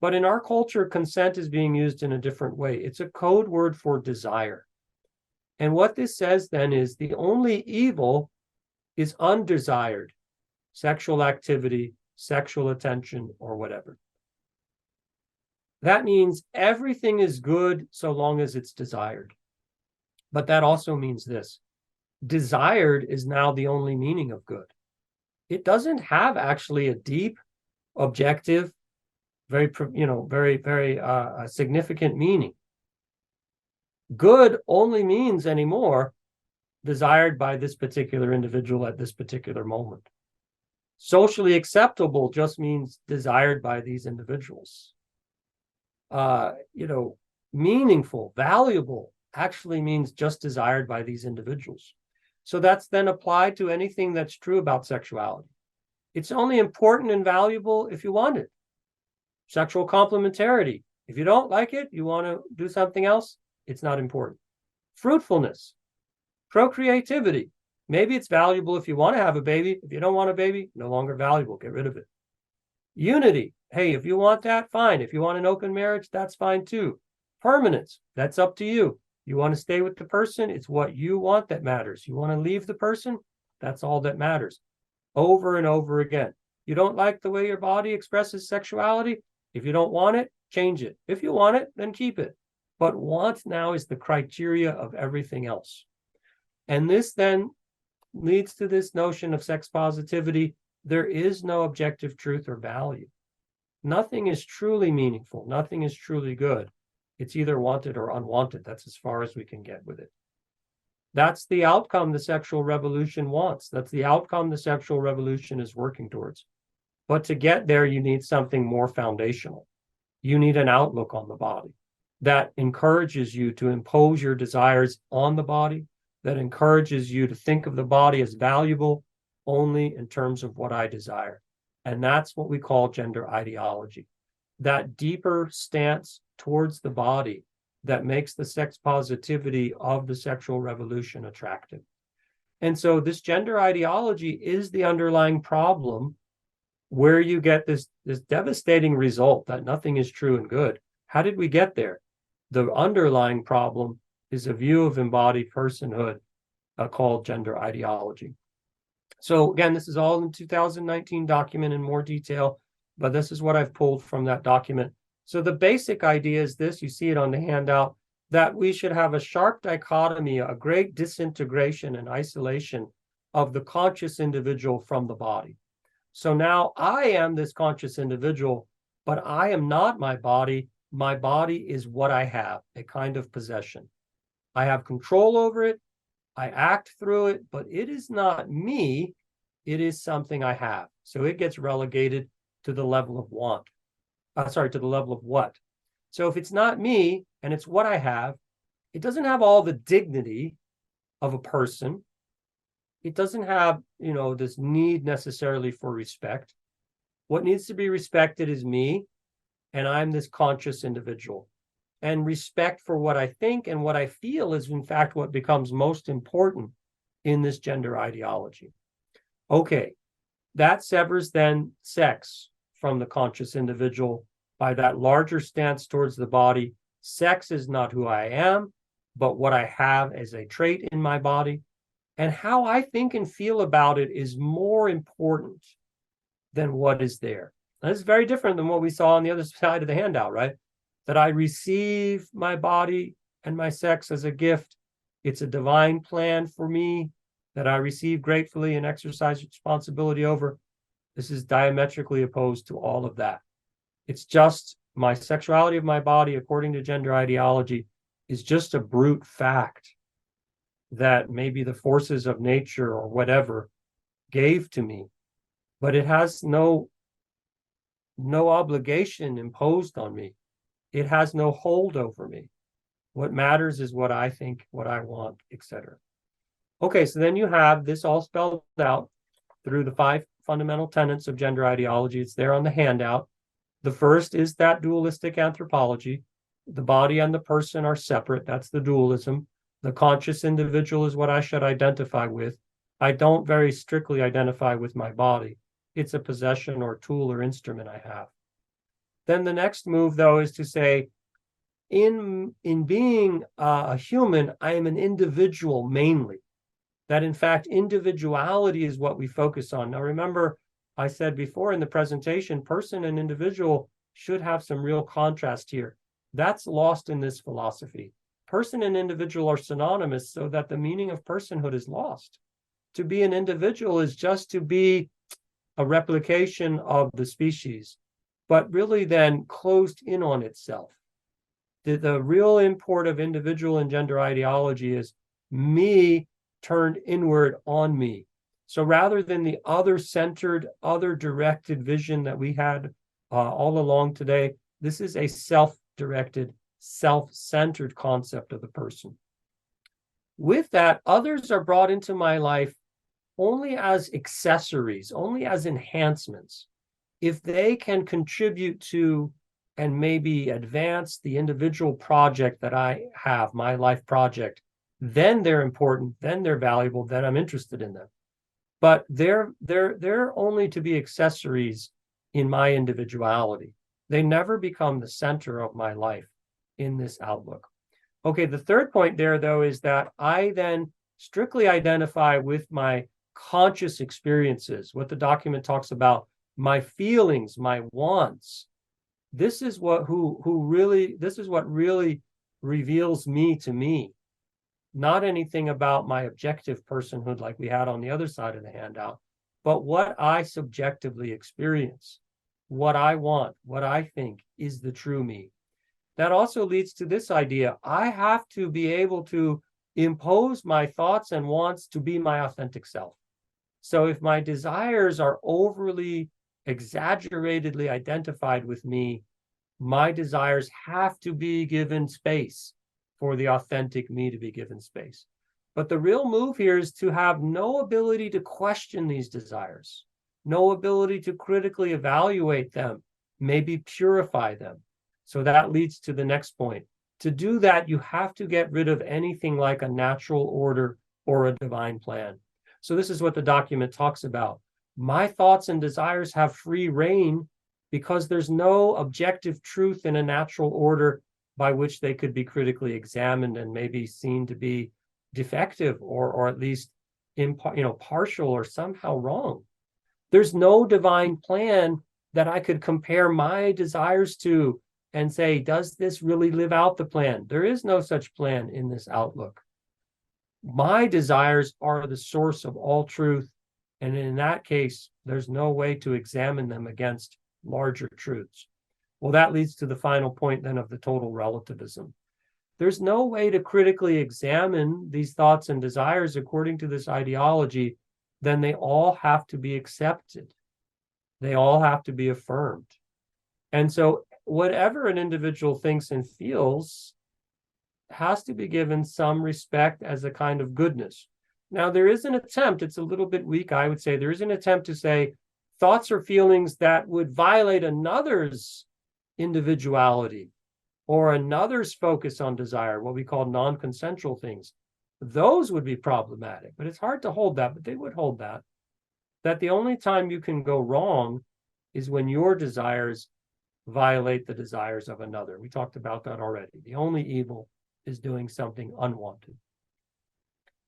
But in our culture, consent is being used in a different way. It's a code word for desire. And what this says then is the only evil is undesired sexual activity, sexual attention, or whatever. That means everything is good so long as it's desired. But that also means this: desired is now the only meaning of good. It doesn't have actually a deep, objective, very significant meaning. Good only means anymore desired by this particular individual at this particular moment. Socially acceptable just means desired by these individuals. Meaningful, valuable actually means just desired by these individuals. So that's then applied to anything that's true about sexuality. It's only important and valuable if you want it. Sexual complementarity. If you don't like it, you want to do something else, it's not important. Fruitfulness, procreativity. Maybe it's valuable if you want to have a baby. If you don't want a baby, no longer valuable. Get rid of it. Unity. Hey, if you want that, fine. If you want an open marriage, that's fine too. Permanence. That's up to you. You want to stay with the person, it's what you want that matters. You want to leave the person, that's all that matters. Over and over again. You don't like the way your body expresses sexuality? If you don't want it, change it. If you want it, then keep it. But want now is the criteria of everything else. And this then leads to this notion of sex positivity. There is no objective truth or value. Nothing is truly meaningful. Nothing is truly good. It's either wanted or unwanted. That's as far as we can get with it. That's the outcome the sexual revolution wants. That's the outcome the sexual revolution is working towards. But to get there, you need something more foundational. You need an outlook on the body. that encourages you to impose your desires on the body, that encourages you to think of the body as valuable only in terms of what I desire. And that's what we call gender ideology. That deeper stance towards the body that makes the sex positivity of the sexual revolution attractive. And so this gender ideology is the underlying problem where you get this devastating result that nothing is true and good. How did we get there? The underlying problem is a view of embodied personhood called gender ideology. So again, this is all in 2019 document in more detail, but this is what I've pulled from that document. So the basic idea is this, you see it on the handout, that we should have a sharp dichotomy, a great disintegration and isolation of the conscious individual from the body. So now I am this conscious individual, but I am not my body. My body is what I have, a kind of possession. I have control over it. I act through it, but it is not me. It is something I have. So it gets relegated to the level of want. To the level of what? So if it's not me and it's what I have, it doesn't have all the dignity of a person. It doesn't have, this need necessarily for respect. What needs to be respected is me, and I'm this conscious individual. And respect for what I think and what I feel is, in fact, what becomes most important in this gender ideology. Okay, that severs then sex from the conscious individual by that larger stance towards the body. Sex is not who I am, but what I have as a trait in my body. And how I think and feel about it is more important than what is there. That's very different than what we saw on the other side of the handout, right? That I receive my body and my sex as a gift. It's a divine plan for me that I receive gratefully and exercise responsibility over. This is diametrically opposed to all of that. It's just my sexuality of my body, according to gender ideology, is just a brute fact that maybe the forces of nature or whatever gave to me, but it has no obligation imposed on me. It has no hold over me. What matters is what I think, what I want, etc. Okay, so then you have this all spelled out through the 5 fundamental tenets of gender ideology. It's there on the handout. The first is that dualistic anthropology. The body and the person are separate. That's the dualism. The conscious individual is what I should identify with. I don't very strictly identify with my body. It's a possession or tool or instrument I have. Then the next move, though, is to say, in being a human, I am an individual mainly. That, in fact, individuality is what we focus on. Now, remember, I said before in the presentation, person and individual should have some real contrast here. That's lost in this philosophy. Person and individual are synonymous, so that the meaning of personhood is lost. To be an individual is just to be a replication of the species, but really then closed in on itself. The real import of individual and gender ideology is me turned inward on me. So rather than the other-centered, other-directed vision that we had all along today, this is a self-directed, self-centered concept of the person. With that, others are brought into my life only as accessories, only as enhancements. If they can contribute to and maybe advance the individual project that I have, my life project, then they're important, then they're valuable, then I'm interested in them. But they're only to be accessories in my individuality. They never become the center of my life in this outlook. Okay, the third point there, though, is that I then strictly identify with my conscious experiences, what the document talks about, my feelings, my wants. This is what really reveals me to me, not anything about my objective personhood like we had on the other side of the handout, but what I subjectively experience, what I want, what I think is the true me. That also leads to this idea. I have to be able to impose my thoughts and wants to be my authentic self. So if my desires are overly exaggeratedly identified with me, My desires have to be given space for the authentic me to be given space. But the real move here is to have no ability to question these desires, no ability to critically evaluate them, maybe purify them. So that leads to the next point. To do that, you have to get rid of anything like a natural order or a divine plan. So this is what the document talks about. My thoughts and desires have free reign because there's no objective truth in a natural order by which they could be critically examined and maybe seen to be defective or at least partial or somehow wrong. There's no divine plan that I could compare my desires to and say, does this really live out the plan? There is no such plan in this outlook. My desires are the source of all truth. And in that case, there's no way to examine them against larger truths. Well, that leads to the final point then of the total relativism. There's no way to critically examine these thoughts and desires according to this ideology. Then they all have to be accepted. They all have to be affirmed. And so whatever an individual thinks and feels has to be given some respect as a kind of goodness. Now, there is an attempt, it's a little bit weak, I would say, there is an attempt to say thoughts or feelings that would violate another's individuality or another's focus on desire, what we call non-consensual things. Those would be problematic, but it's hard to hold that, but they would hold that the only time you can go wrong is when your desires violate the desires of another. We talked about that already. The only evil is doing something unwanted.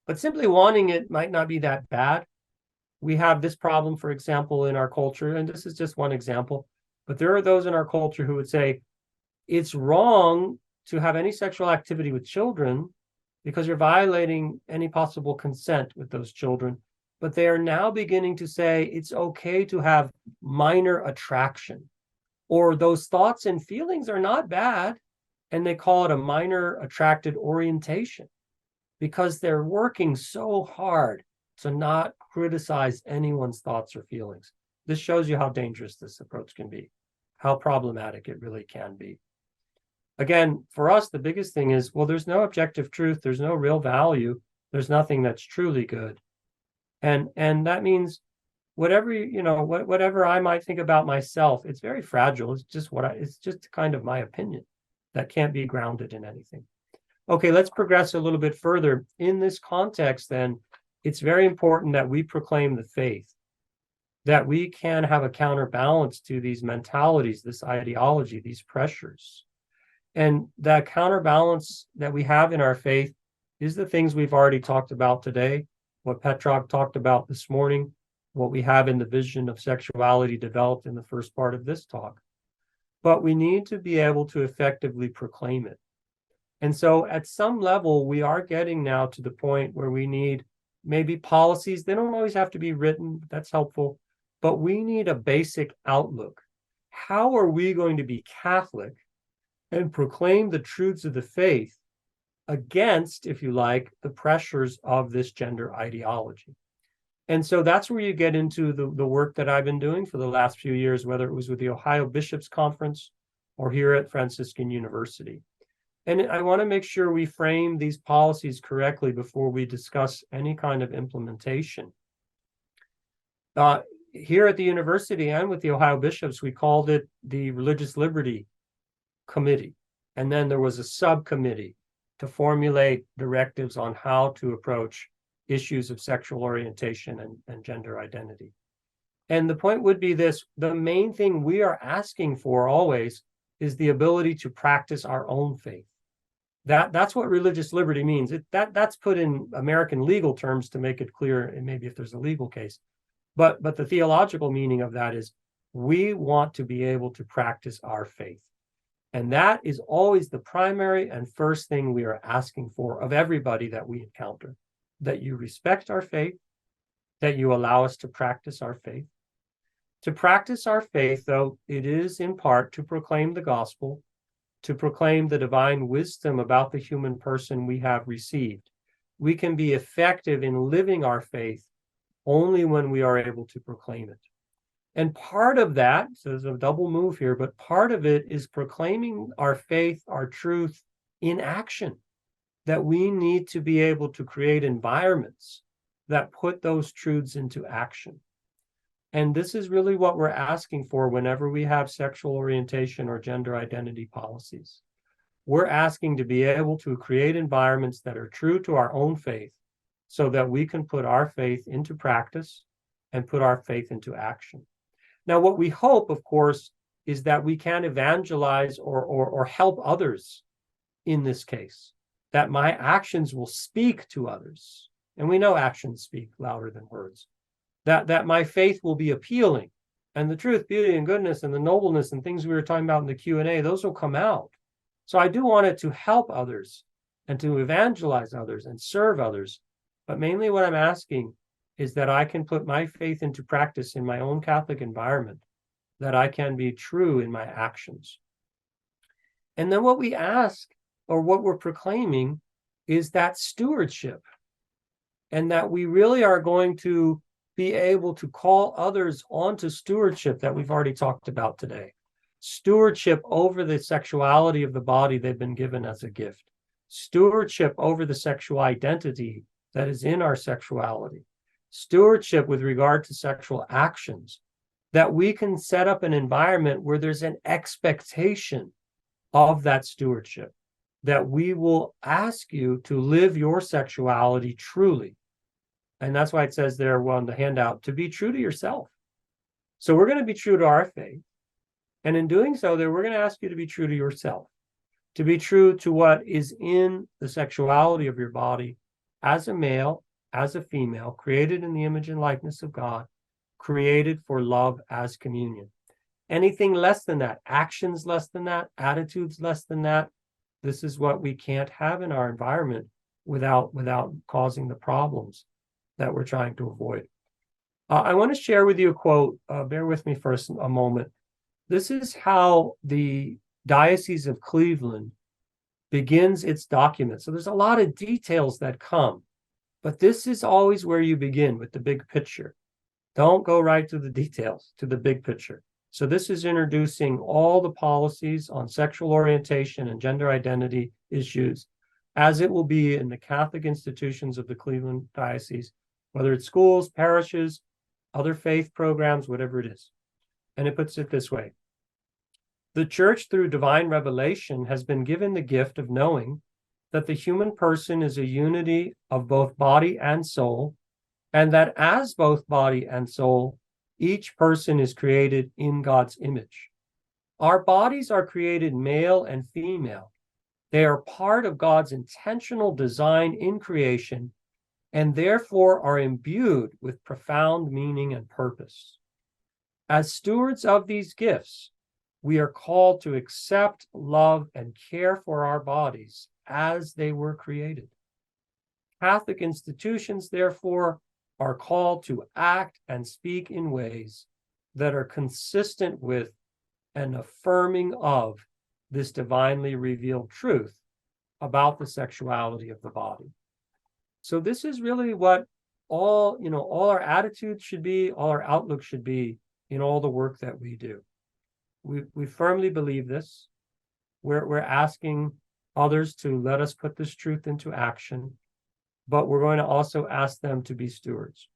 But simply wanting it might not be that bad. We have this problem, for example, in our culture, and this is just one example, but there are those in our culture who would say it's wrong to have any sexual activity with children because you're violating any possible consent with those children. But they are now beginning to say it's okay to have minor attraction, or those thoughts and feelings are not bad, and they call it a minor attracted orientation because they're working so hard to not criticize anyone's thoughts or feelings. This shows you how dangerous this approach can be, how problematic it really can be. Again, for us, the biggest thing is, well, there's no objective truth, there's no real value, there's nothing that's truly good. And that means whatever I might think about myself, it's very fragile. It's just kind of my opinion that can't be grounded in anything. Okay, let's progress a little bit further. In this context, then, it's very important that we proclaim the faith, that we can have a counterbalance to these mentalities, this ideology, these pressures. And that counterbalance that we have in our faith is the things we've already talked about today, what Petrov talked about this morning, what we have in the vision of sexuality developed in the first part of this talk. But we need to be able to effectively proclaim it. And so at some level, we are getting now to the point where we need maybe policies. They don't always have to be written. That's helpful. But we need a basic outlook. How are we going to be Catholic and proclaim the truths of the faith against, if you like, the pressures of this gender ideology? And so that's where you get into the work that I've been doing for the last few years, whether it was with the Ohio Bishops' Conference or here at Franciscan University. And I want to make sure we frame these policies correctly before we discuss any kind of implementation. Here at the university and with the Ohio Bishops, we called it the Religious Liberty Committee. And then there was a subcommittee to formulate directives on how to approach issues of sexual orientation and gender identity. And the point would be this: the main thing we are asking for always is the ability to practice our own faith. That's what religious liberty means. That's put in American legal terms to make it clear, and maybe if there's a legal case. But the theological meaning of that is we want to be able to practice our faith. And that is always the primary and first thing we are asking for of everybody that we encounter, that you respect our faith, that you allow us to practice our faith. To practice our faith, though, it is in part to proclaim the gospel, to proclaim the divine wisdom about the human person we have received. We can be effective in living our faith only when we are able to proclaim it. And part of that, so there's a double move here, but part of it is proclaiming our faith, our truth in action, that we need to be able to create environments that put those truths into action. And this is really what we're asking for whenever we have sexual orientation or gender identity policies. We're asking to be able to create environments that are true to our own faith so that we can put our faith into practice and put our faith into action. Now, what we hope, of course, is that we can evangelize or help others in this case, that my actions will speak to others. And we know actions speak louder than words. That my faith will be appealing, and the truth, beauty, and goodness, and the nobleness and things we were talking about in the Q&A, those will come out. So I do want it to help others and to evangelize others and serve others. But mainly what I'm asking is that I can put my faith into practice in my own Catholic environment, that I can be true in my actions. And then what we ask, or what we're proclaiming, is that stewardship, and that we really are going to be able to call others onto stewardship that we've already talked about today. Stewardship over the sexuality of the body they've been given as a gift. Stewardship over the sexual identity that is in our sexuality. Stewardship with regard to sexual actions, that we can set up an environment where there's an expectation of that stewardship, that we will ask you to live your sexuality truly. And that's why it says there on the handout, to be true to yourself. So we're going to be true to our faith. And in doing so, we're going to ask you to be true to yourself, to be true to what is in the sexuality of your body as a male, as a female, created in the image and likeness of God, created for love as communion. Anything less than that, actions less than that, attitudes less than that, this is what we can't have in our environment without causing the problems that we're trying to avoid. I want to share with you a quote. Bear with me for a moment. This is how the Diocese of Cleveland begins its document. So there's a lot of details that come, but this is always where you begin, with the big picture. Don't go right to the details, to the big picture. So this is introducing all the policies on sexual orientation and gender identity issues, as it will be in the Catholic institutions of the Cleveland Diocese, whether it's schools, parishes, other faith programs, whatever it is. And it puts it this way. The Church, through divine revelation, has been given the gift of knowing that the human person is a unity of both body and soul, and that as both body and soul, each person is created in God's image. Our bodies are created male and female. They are part of God's intentional design in creation, and therefore are imbued with profound meaning and purpose. As stewards of these gifts, we are called to accept, love, and care for our bodies as they were created. Catholic institutions, therefore, are called to act and speak in ways that are consistent with and affirming of this divinely revealed truth about the sexuality of the body. So this is really what all our attitudes should be, all our outlook should be in all the work that we do. We firmly believe this. We're asking others to let us put this truth into action, but we're going to also ask them to be stewards.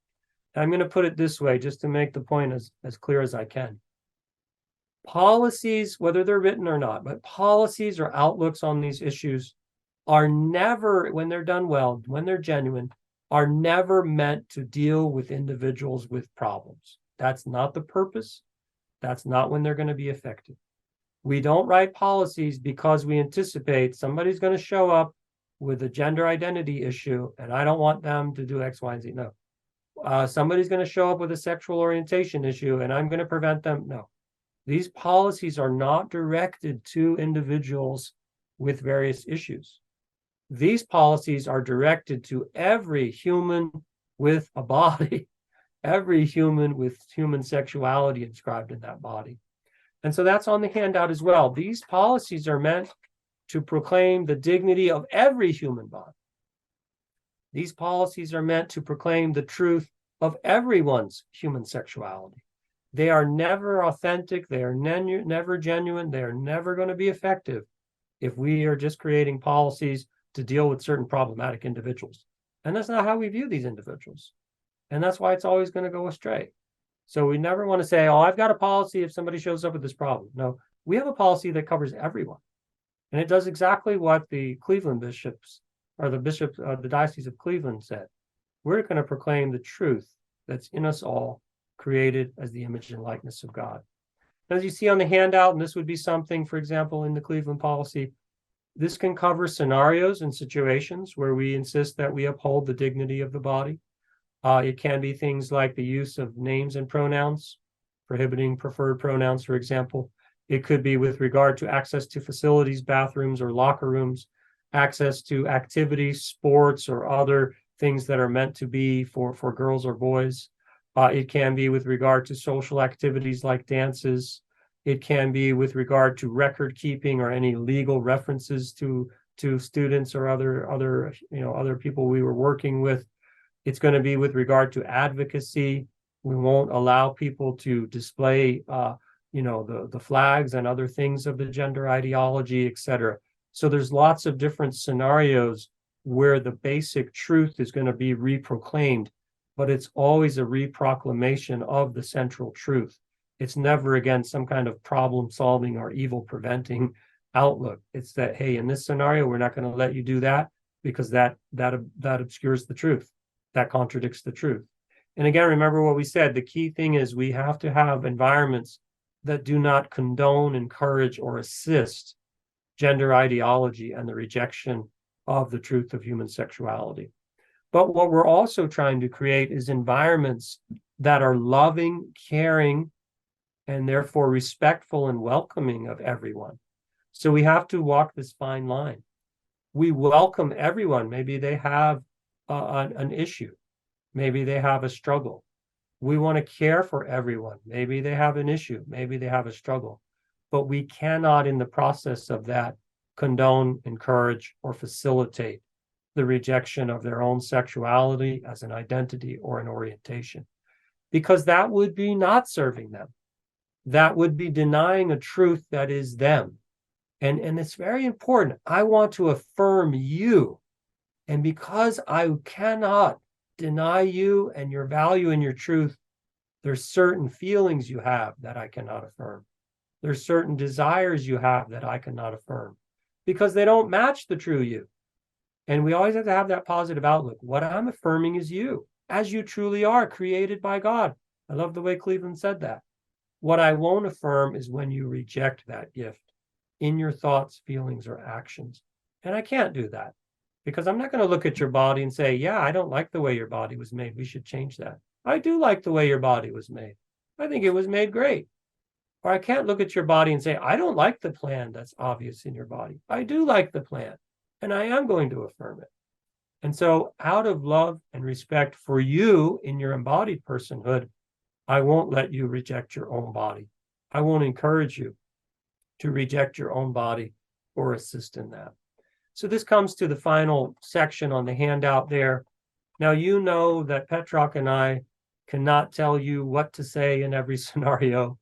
I'm going to put it this way, just to make the point as clear as I can. Policies, whether they're written or not, but policies or outlooks on these issues are never, when they're done well, when they're genuine, are never meant to deal with individuals with problems. That's not the purpose. That's not when they're going to be effective. We don't write policies because we anticipate somebody's going to show up with a gender identity issue, and I don't want them to do X, Y, and Z. No. Somebody's going to show up with a sexual orientation issue, and I'm going to prevent them. No. These policies are not directed to individuals with various issues. These policies are directed to every human with a body, every human with human sexuality inscribed in that body. And so that's on the handout as well. These policies are meant to proclaim the dignity of every human body. These policies are meant to proclaim the truth of everyone's human sexuality. They are never authentic. They are never genuine. They are never going to be effective if we are just creating policies to deal with certain problematic individuals. And that's not how we view these individuals. And that's why it's always going to go astray. So we never want to say, oh, I've got a policy if somebody shows up with this problem. No, we have a policy that covers everyone. And it does exactly what the Cleveland bishops, or the bishops of the Diocese of Cleveland said. We're going to proclaim the truth that's in us all, created as the image and likeness of God. As you see on the handout, and this would be something, for example, in the Cleveland policy, this can cover scenarios and situations where we insist that we uphold the dignity of the body. It can be things like the use of names and pronouns, prohibiting preferred pronouns, for example. It could be with regard to access to facilities, bathrooms, or locker rooms, access to activities, sports, or other things that are meant to be for girls or boys. It can be with regard to social activities like dances. It can be with regard to record keeping or any legal references to students or other people we were working with. It's going to be with regard to advocacy. We won't allow people to display the flags and other things of the gender ideology, etc. So there's lots of different scenarios where the basic truth is going to be reproclaimed, but it's always a reproclamation of the central truth. It's never, again, some kind of problem solving or evil preventing outlook. It's that, hey, in this scenario, we're not going to let you do that because that obscures the truth. That contradicts the truth. And again, remember what we said. The key thing is we have to have environments that do not condone, encourage, or assist gender ideology and the rejection of the truth of human sexuality. But what we're also trying to create is environments that are loving, caring, and therefore respectful and welcoming of everyone. So we have to walk this fine line. We welcome everyone. Maybe they have an issue. Maybe they have a struggle. We want to care for everyone. Maybe they have an issue. Maybe they have a struggle. But we cannot, in the process of that, condone, encourage, or facilitate the rejection of their own sexuality as an identity or an orientation, because that would be not serving them. That would be denying a truth that is them. And it's very important. I want to affirm you. And because I cannot deny you and your value and your truth, there's certain feelings you have that I cannot affirm. There's certain desires you have that I cannot affirm because they don't match the true you. And we always have to have that positive outlook. What I'm affirming is you, as you truly are, created by God. I love the way Cleveland said that. What I won't affirm is when you reject that gift in your thoughts, feelings, or actions. And I can't do that because I'm not going to look at your body and say, yeah, I don't like the way your body was made. We should change that. I do like the way your body was made. I think it was made great. Or I can't look at your body and say, I don't like the plan that's obvious in your body. I do like the plan, and I am going to affirm it. And so out of love and respect for you in your embodied personhood, I won't let you reject your own body. I won't encourage you to reject your own body or assist in that. So this comes to the final section on the handout there. Now, you know that Petrock and I cannot tell you what to say in every scenario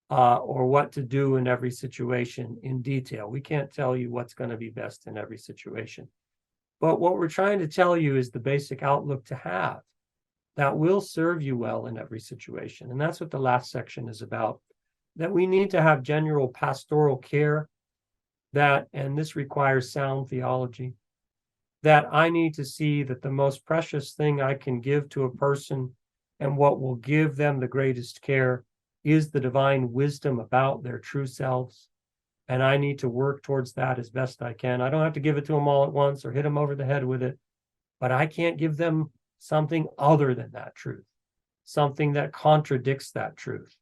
or what to do in every situation in detail. We can't tell you what's going to be best in every situation. But what we're trying to tell you is the basic outlook to have that will serve you well in every situation. And that's what the last section is about, that we need to have general pastoral care, that, and this requires sound theology, that I need to see that the most precious thing I can give to a person and what will give them the greatest care is the divine wisdom about their true selves. And I need to work towards that as best I can. I don't have to give it to them all at once or hit them over the head with it, but I can't give them something other than that truth, something that contradicts that truth,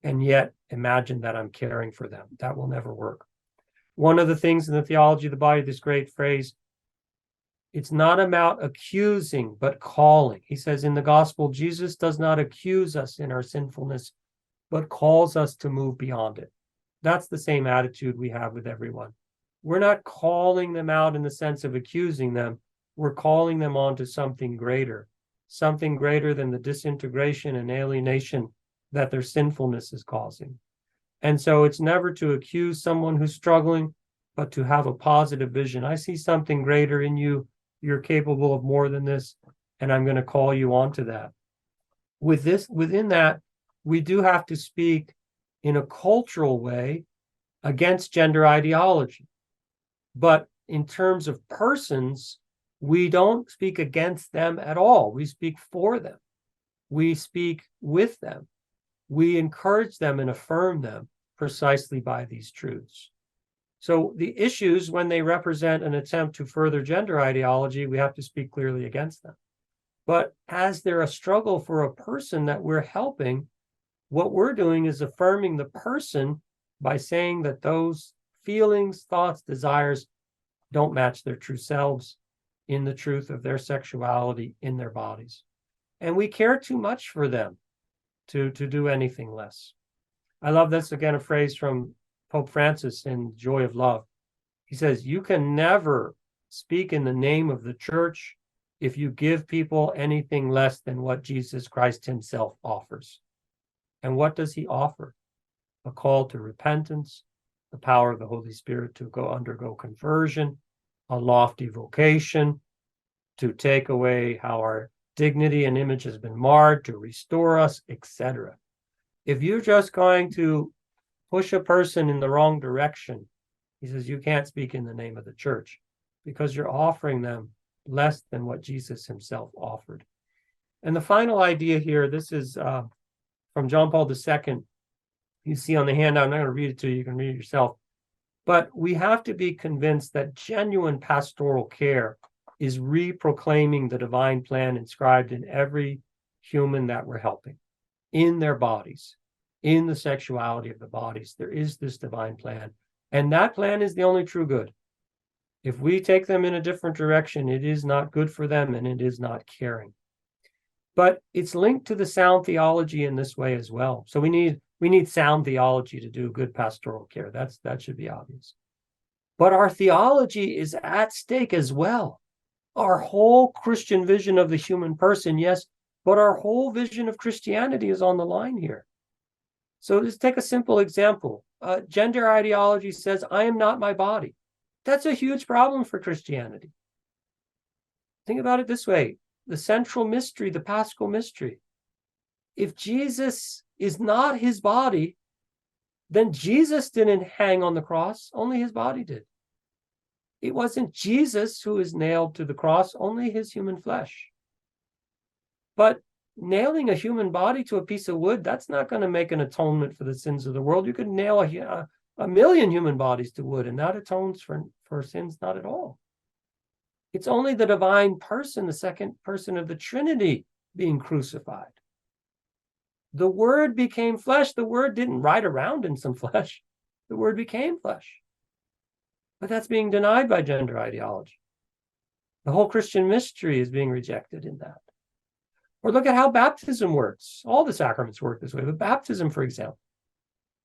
and yet imagine that I'm caring for them. That will never work. One of the things in the theology of the body, this great phrase, it's not about accusing, but calling. He says in the gospel, Jesus does not accuse us in our sinfulness, but calls us to move beyond it. That's the same attitude we have with everyone. We're not calling them out in the sense of accusing them. We're calling them on to something greater than the disintegration and alienation that their sinfulness is causing. And so it's never to accuse someone who's struggling, but to have a positive vision. I see something greater in you. You're capable of more than this, and I'm going to call you onto that. Within that, we do have to speak in a cultural way against gender ideology. But in terms of persons, we don't speak against them at all. We speak for them. We speak with them. We encourage them and affirm them precisely by these truths. So the issues, when they represent an attempt to further gender ideology, we have to speak clearly against them. But as they're a struggle for a person that we're helping, what we're doing is affirming the person by saying that those feelings, thoughts, desires don't match their true selves in the truth of their sexuality in their bodies. And we care too much for them to do anything less. I love this, again, a phrase from Pope Francis in Joy of Love. He says, you can never speak in the name of the church if you give people anything less than what Jesus Christ himself offers. And what does he offer? A call to repentance, the power of the Holy Spirit to undergo conversion, a lofty vocation, to take away how our dignity and image has been marred, to restore us, etc. If you're just going to push a person in the wrong direction, he says you can't speak in the name of the church because you're offering them less than what Jesus himself offered. And the final idea here, this is from John Paul II. You see on the handout, I'm not going to read it to you, you can read it yourself. But we have to be convinced that genuine pastoral care is reproclaiming the divine plan inscribed in every human that we're helping, in their bodies, in the sexuality of the bodies. There is this divine plan. And that plan is the only true good. If we take them in a different direction, it is not good for them and it is not caring. But it's linked to the sound theology in this way as well. So we need sound theology to do good pastoral care. That should be obvious. But our theology is at stake as well. Our whole Christian vision of the human person, yes, but our whole vision of Christianity is on the line here. So let's take a simple example. Gender ideology says, I am not my body. That's a huge problem for Christianity. Think about it this way. The central mystery, the Paschal mystery. If Jesus is not his body, then Jesus didn't hang on the cross, only his body did. It wasn't Jesus who is nailed to the cross, only his human flesh. But nailing a human body to a piece of wood, that's not going to make an atonement for the sins of the world. You could nail a million human bodies to wood, and that atones for sins not at all. It's only the divine person, the second person of the Trinity, being crucified. The Word became flesh. The Word didn't ride around in some flesh. The Word became flesh. But that's being denied by gender ideology. The whole Christian mystery is being rejected in that. Or look at how baptism works. All the sacraments work this way, but baptism, for example.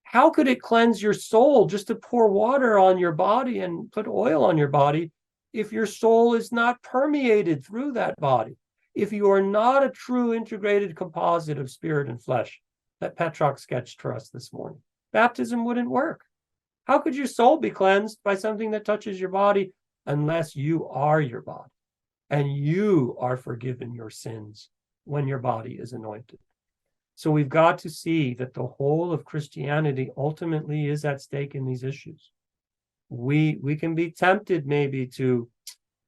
How could it cleanse your soul just to pour water on your body and put oil on your body if your soul is not permeated through that body? If you are not a true integrated composite of spirit and flesh that Petrock sketched for us this morning, baptism wouldn't work. How could your soul be cleansed by something that touches your body unless you are your body and you are forgiven your sins when your body is anointed? So we've got to see that the whole of Christianity ultimately is at stake in these issues. We can be tempted maybe to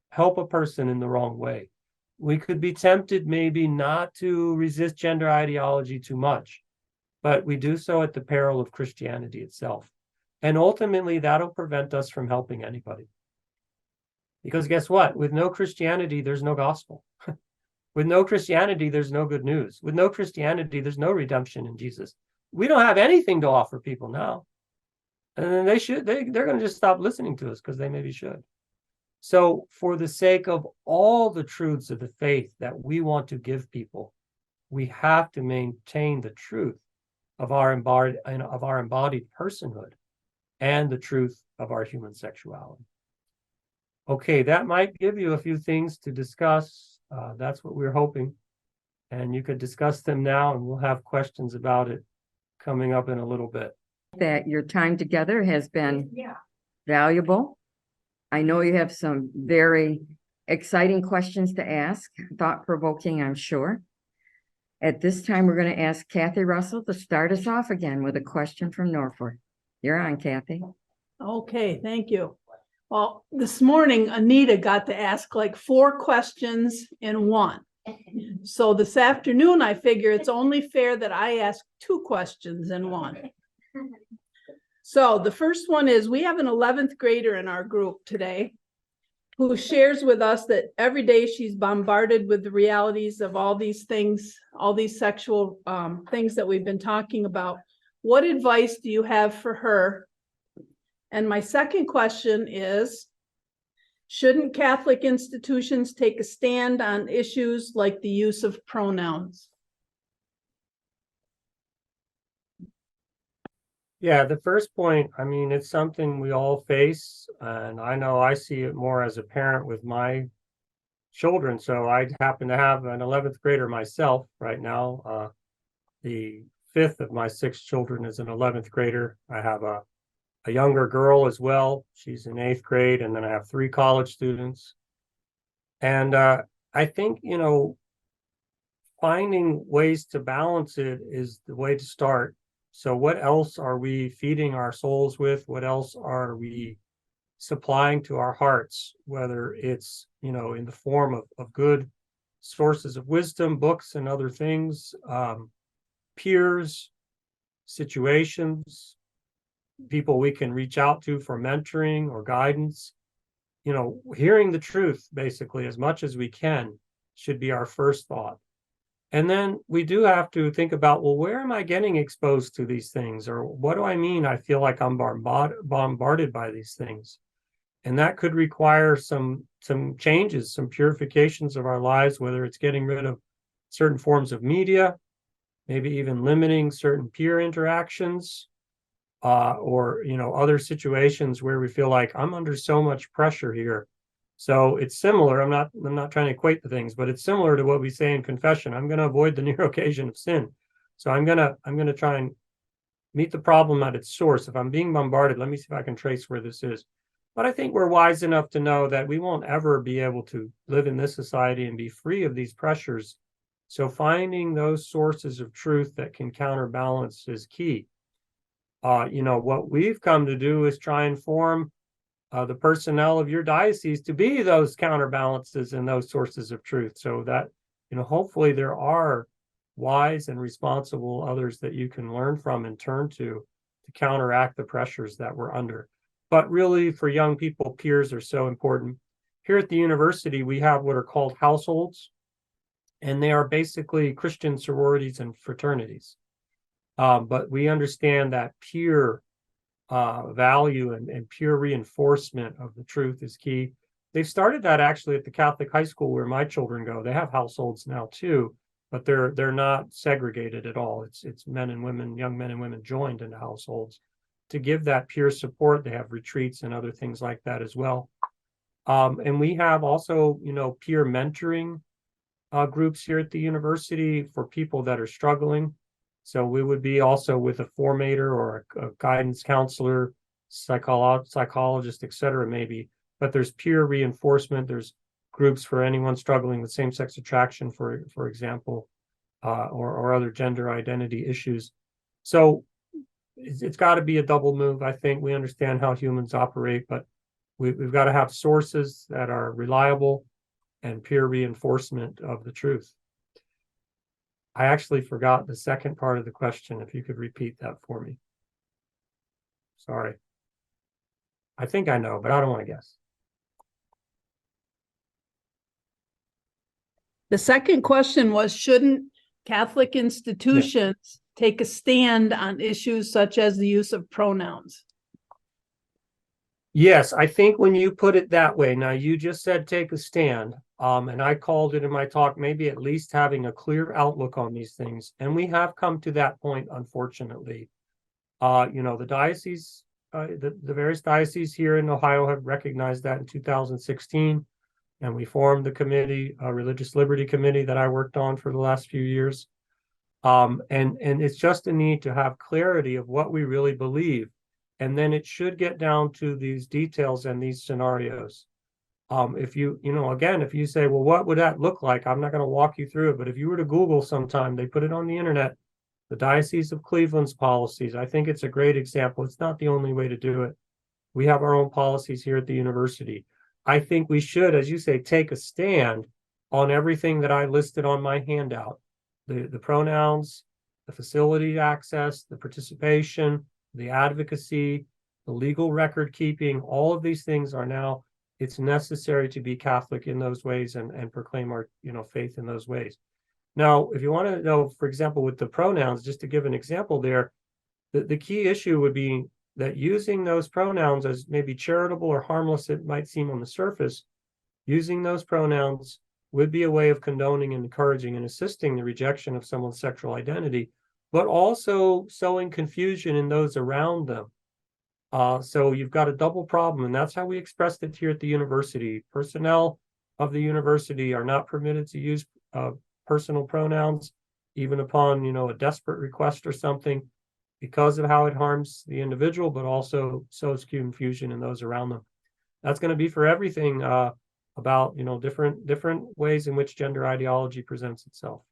help a person in the wrong way. We could be tempted maybe not to resist gender ideology too much, but we do so at the peril of Christianity itself. And ultimately, that'll prevent us from helping anybody. Because guess what? With no Christianity, there's no gospel. With no Christianity, there's no good news. With no Christianity, there's no redemption in Jesus. We don't have anything to offer people now. And then they're going to just stop listening to us because they maybe should. So for the sake of all the truths of the faith that we want to give people, we have to maintain the truth of our embodied personhood and the truth of our human sexuality. Okay, that might give you a few things to discuss. That's what we're hoping. And you could discuss them now, and we'll have questions about it coming up in a little bit. That your time together has been valuable. I know you have some very exciting questions to ask, thought-provoking, I'm sure. At this time, we're going to ask Kathy Russell to start us off again with a question from Norfolk. You're on, Kathy. Okay, thank you. Well, this morning, Anita got to ask like 4 questions in one. So this afternoon, I figure it's only fair that I ask 2 questions in one. So the first one is, we have an 11th grader in our group today who shares with us that every day she's bombarded with the realities of all these things, all these sexual things that we've been talking about. What advice do you have for her? And my second question is, shouldn't Catholic institutions take a stand on issues like the use of pronouns? Yeah, the first point, I mean, it's something we all face, and I know I see it more as a parent with my children. So I happen to have an 11th grader myself right now. The 5th of my 6 children is an 11th grader. I have a younger girl as well. She's in 8th grade, and then I have 3 college students. And I think, finding ways to balance it is the way to start. So what else are we feeding our souls with? What else are we supplying to our hearts, whether it's, in the form of good sources of wisdom, books and other things, peers, situations, people we can reach out to for mentoring or guidance. Hearing the truth, basically, as much as we can, should be our first thought. And then we do have to think about, well, where am I getting exposed to these things? Or what do I mean? I feel like I'm bombarded by these things. And that could require some changes, some purifications of our lives, whether it's getting rid of certain forms of media, maybe even limiting certain peer interactions, or other situations where we feel like I'm under so much pressure here. So it's similar. I'm not trying to equate the things, but it's similar to what we say in confession. I'm going to avoid the near occasion of sin. So I'm going to try and meet the problem at its source. If I'm being bombarded, let me see if I can trace where this is. But I think we're wise enough to know that we won't ever be able to live in this society and be free of these pressures. So finding those sources of truth that can counterbalance is key. What we've come to do is try and form the personnel of your diocese to be those counterbalances and those sources of truth, so that hopefully there are wise and responsible others that you can learn from and turn to counteract the pressures that we're under. But really, for young people, peers are so important. Here at the university, we have what are called households, and they are basically Christian sororities and fraternities. But we understand that peer value and pure reinforcement of the truth is key. They've started that actually at the Catholic high school where my children go. They have households now too, but they're not segregated at all. It's men and women, young men and women joined into households to give that peer support. They have retreats and other things like that as well. And we have also, peer mentoring groups here at the university for people that are struggling. So we would be also with a formator or a guidance counselor, psychologist, et cetera, maybe. But there's peer reinforcement. There's groups for anyone struggling with same-sex attraction, for example, or other gender identity issues. So it's got to be a double move. I think we understand how humans operate, but we've got to have sources that are reliable and peer reinforcement of the truth. I actually forgot the second part of the question. If you could repeat that for me. Sorry. I think I know, but I don't want to guess. The second question was, shouldn't Catholic institutions take a stand on issues such as the use of pronouns? Yes, I think when you put it that way, now you just said take a stand, and I called it in my talk, maybe at least having a clear outlook on these things. And we have come to that point, unfortunately. The diocese, the various dioceses here in Ohio have recognized that in 2016. And we formed the committee, Religious Liberty Committee, that I worked on for the last few years. And it's just a need to have clarity of what we really believe. And then it should get down to these details and these scenarios. If again, if you say, well, what would that look like? I'm not going to walk you through it, but if you were to Google sometime, they put it on the internet, the Diocese of Cleveland's policies. I think it's a great example. It's not the only way to do it. We have our own policies here at the university. I think we should, as you say, take a stand on everything that I listed on my handout. The pronouns, the facility access, the participation, the advocacy, the legal record keeping, all of these things are now, it's necessary to be Catholic in those ways and proclaim our, faith in those ways. Now, if you want to know, for example, with the pronouns, just to give an example there, the key issue would be that using those pronouns, as maybe charitable or harmless it might seem on the surface, using those pronouns would be a way of condoning and encouraging and assisting the rejection of someone's sexual identity, but also sowing confusion in those around them. So you've got a double problem, and that's how we expressed it here at the university. Personnel of the university are not permitted to use personal pronouns, even upon, a desperate request or something, because of how it harms the individual, but also sows confusion in those around them. That's going to be for everything about, different ways in which gender ideology presents itself.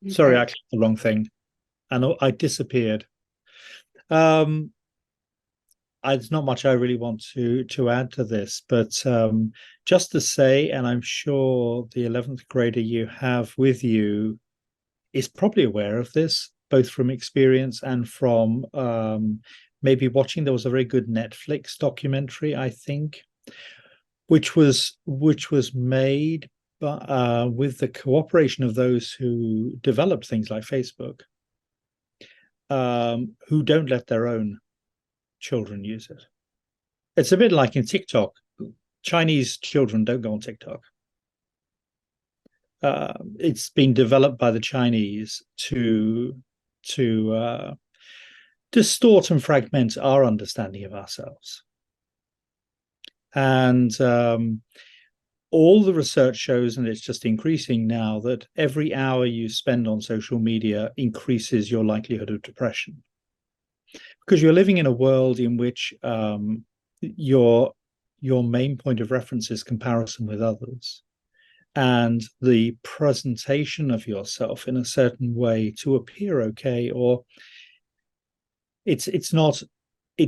Sorry, Okay. I clicked the wrong thing and I disappeared. There's not much I really want to add to this, but just to say, and I'm sure the 11th grader you have with you is probably aware of this, both from experience and from maybe watching. There was a very good Netflix documentary, I think, which was made with the cooperation of those who developed things like Facebook, who don't let their own children use it. It's a bit like in TikTok. Chinese children don't go on TikTok. It's been developed by the Chinese to distort and fragment our understanding of ourselves. And all the research shows, and it's just increasing now, that every hour you spend on social media increases your likelihood of depression. Because you're living in a world in which your main point of reference is comparison with others, and the presentation of yourself in a certain way to appear okay, or it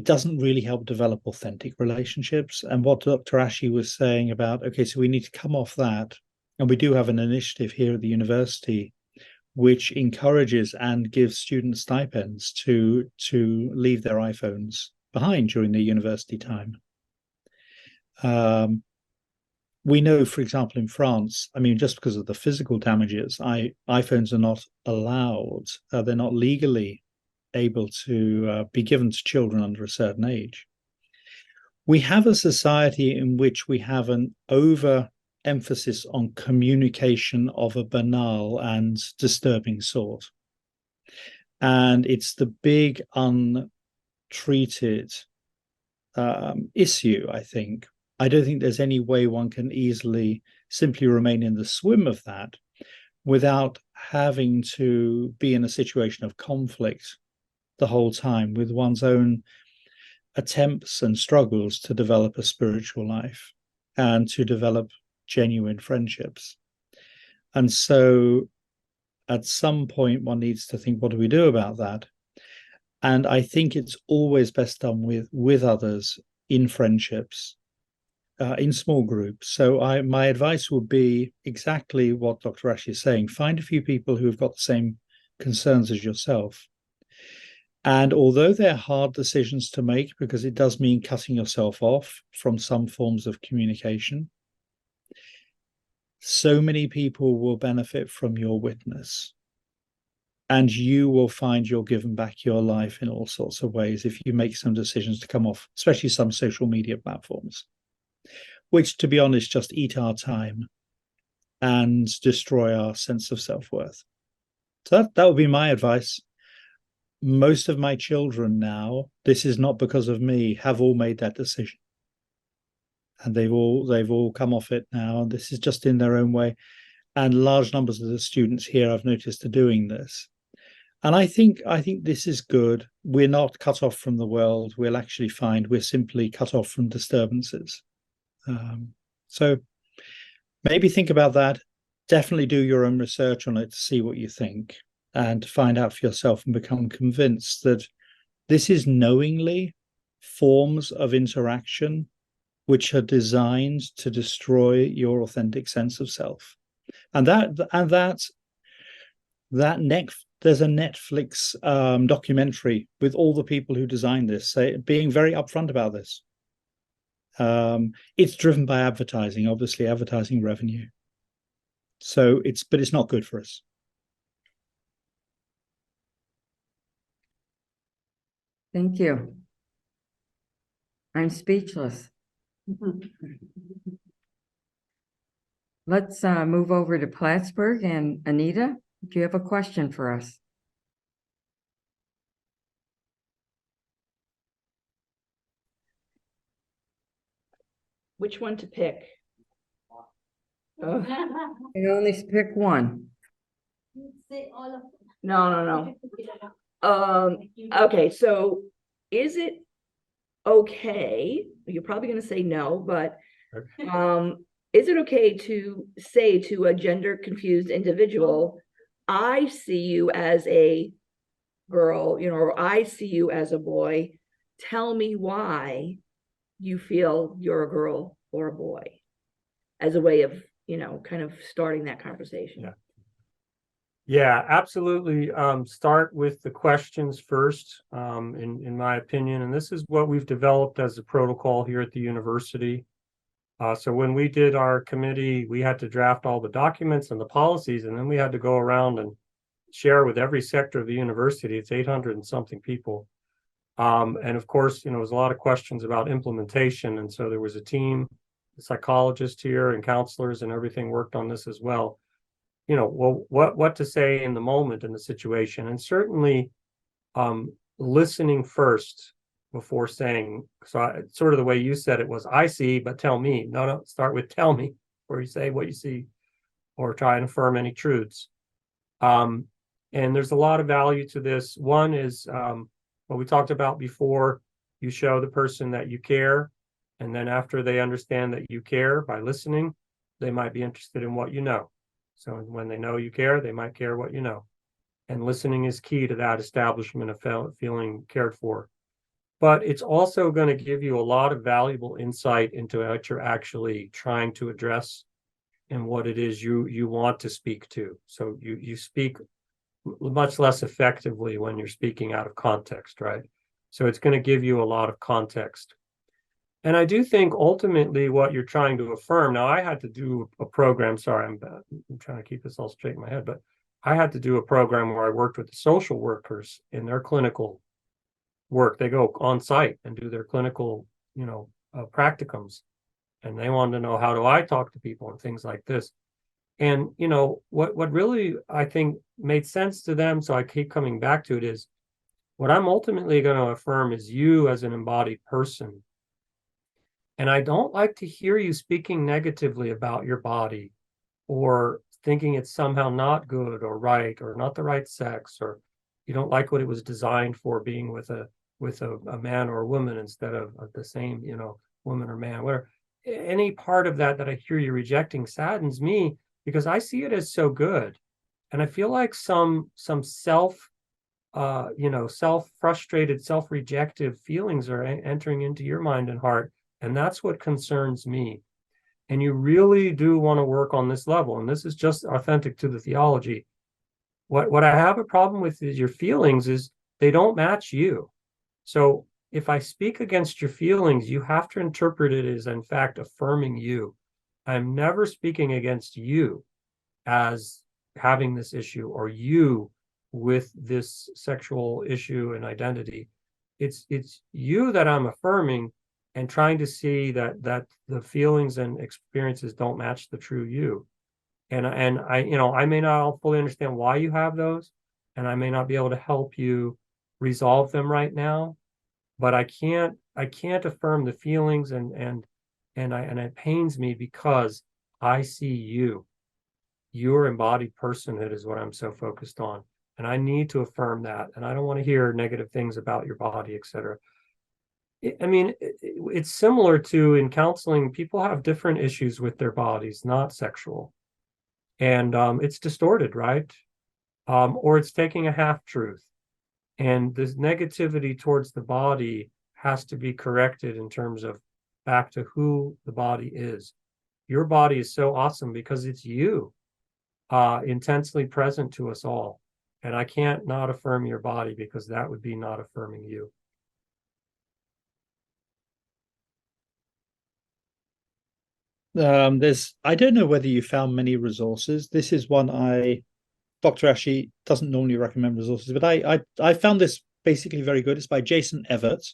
doesn't really help develop authentic relationships. And what Dr. Ashi was saying about, okay, so we need to come off that, and we do have an initiative here at the university which encourages and gives students stipends to leave their iPhones behind during their university time. We know, for example, in France, just because of the physical damages, iPhones are not allowed. They're not legally able to be given to children under a certain age. We have a society in which we have an overemphasis on communication of a banal and disturbing sort. And it's the big untreated issue, I think. I don't think there's any way one can easily simply remain in the swim of that without having to be in a situation of conflict the whole time with one's own attempts and struggles to develop a spiritual life and to develop genuine friendships. And so at some point one needs to think, what do we do about that? And I think it's always best done with others in friendships, in small groups. So my advice would be exactly what Dr. Ashi is saying. Find a few people who have got the same concerns as yourself. And although they're hard decisions to make, because it does mean cutting yourself off from some forms of communication, so many people will benefit from your witness. And you will find you're given back your life in all sorts of ways if you make some decisions to come off, especially some social media platforms, which, to be honest, just eat our time and destroy our sense of self-worth. So that would be my advice. most of my children now, this is not because of me, have all made that decision. And they've all come off it now. And this is just in their own way. And large numbers of the students here, I've noticed, are doing this. And I think this is good. We're not cut off from the world. We'll actually find we're simply cut off from disturbances. So maybe think about that. Definitely do your own research on it to see what you think and find out for yourself and become convinced that this is knowingly forms of interaction which are designed to destroy your authentic sense of self. And there's a Netflix documentary with all the people who designed this, being very upfront about this. It's driven by advertising, obviously advertising revenue. So but it's not good for us. Thank you. I'm speechless. Let's move over to Plattsburgh, and Anita, do you have a question for us? Which one to pick? Oh. You only pick one. No. Okay, so is it okay? You're probably gonna say no, but is it okay to say to a gender confused individual, I see you as a girl, or I see you as a boy. Tell me why you feel you're a girl or a boy, as a way of, kind of starting that conversation. Yeah. Yeah, absolutely. Start with the questions first, in my opinion. And this is what we've developed as a protocol here at the university. So when we did our committee, we had to draft all the documents and the policies, and then we had to go around and share with every sector of the university. It's 800 and something people. And of course, there was a lot of questions about implementation. And so there was a team, a psychologist here and counselors and everything worked on this as well. Well, what to say in the moment in the situation, and certainly listening first before saying. So sort of the way you said it was, I see, but tell me. No, start with tell me before you say what you see, or try and affirm any truths. And there's a lot of value to this. One is what we talked about before. You show the person that you care, and then after they understand that you care by listening, they might be interested in what you know. So when they know you care, they might care what you know. And listening is key to that establishment of feeling cared for. But it's also going to give you a lot of valuable insight into what you're actually trying to address and what it is you want to speak to. So you speak much less effectively when you're speaking out of context, right? So it's going to give you a lot of context. And I do think ultimately what you're trying to affirm, now I had to do a program, sorry, I'm trying to keep this all straight in my head, but I had to do a program where I worked with the social workers in their clinical work. They go on site and do their clinical, practicums. And they wanted to know, how do I talk to people and things like this. And, what really, I think, made sense to them, so I keep coming back to it, is what I'm ultimately going to affirm is you as an embodied person. And I don't like to hear you speaking negatively about your body, or thinking it's somehow not good or right, or not the right sex, or you don't like what it was designed for, being with a man or a woman instead of the same, woman or man. Where any part of that I hear you rejecting saddens me, because I see it as so good. And I feel like some self-frustrated, self-rejective feelings are entering into your mind and heart. And that's what concerns me. And you really do want to work on this level. And this is just authentic to the theology. What I have a problem with is your feelings is they don't match you. So if I speak against your feelings, you have to interpret it as, in fact, affirming you. I'm never speaking against you as having this issue, or you with this sexual issue and identity. It's you that I'm affirming, and trying to see that the feelings and experiences don't match the true you. And I may not fully understand why you have those, and I may not be able to help you resolve them right now, but I can't affirm the feelings, and it pains me because I see you. Your embodied personhood is what I'm so focused on. And I need to affirm that. And I don't want to hear negative things about your body, etc. I mean, it's similar to in counseling, people have different issues with their bodies, not sexual. And it's distorted, right? Or it's taking a half truth. And this negativity towards the body has to be corrected in terms of back to who the body is. Your body is so awesome because it's you, intensely present to us all. And I can't not affirm your body because that would be not affirming you. I don't know whether you found many resources. This is one Dr. Ashi doesn't normally recommend resources, but I found this basically very good. It's by Jason Everett,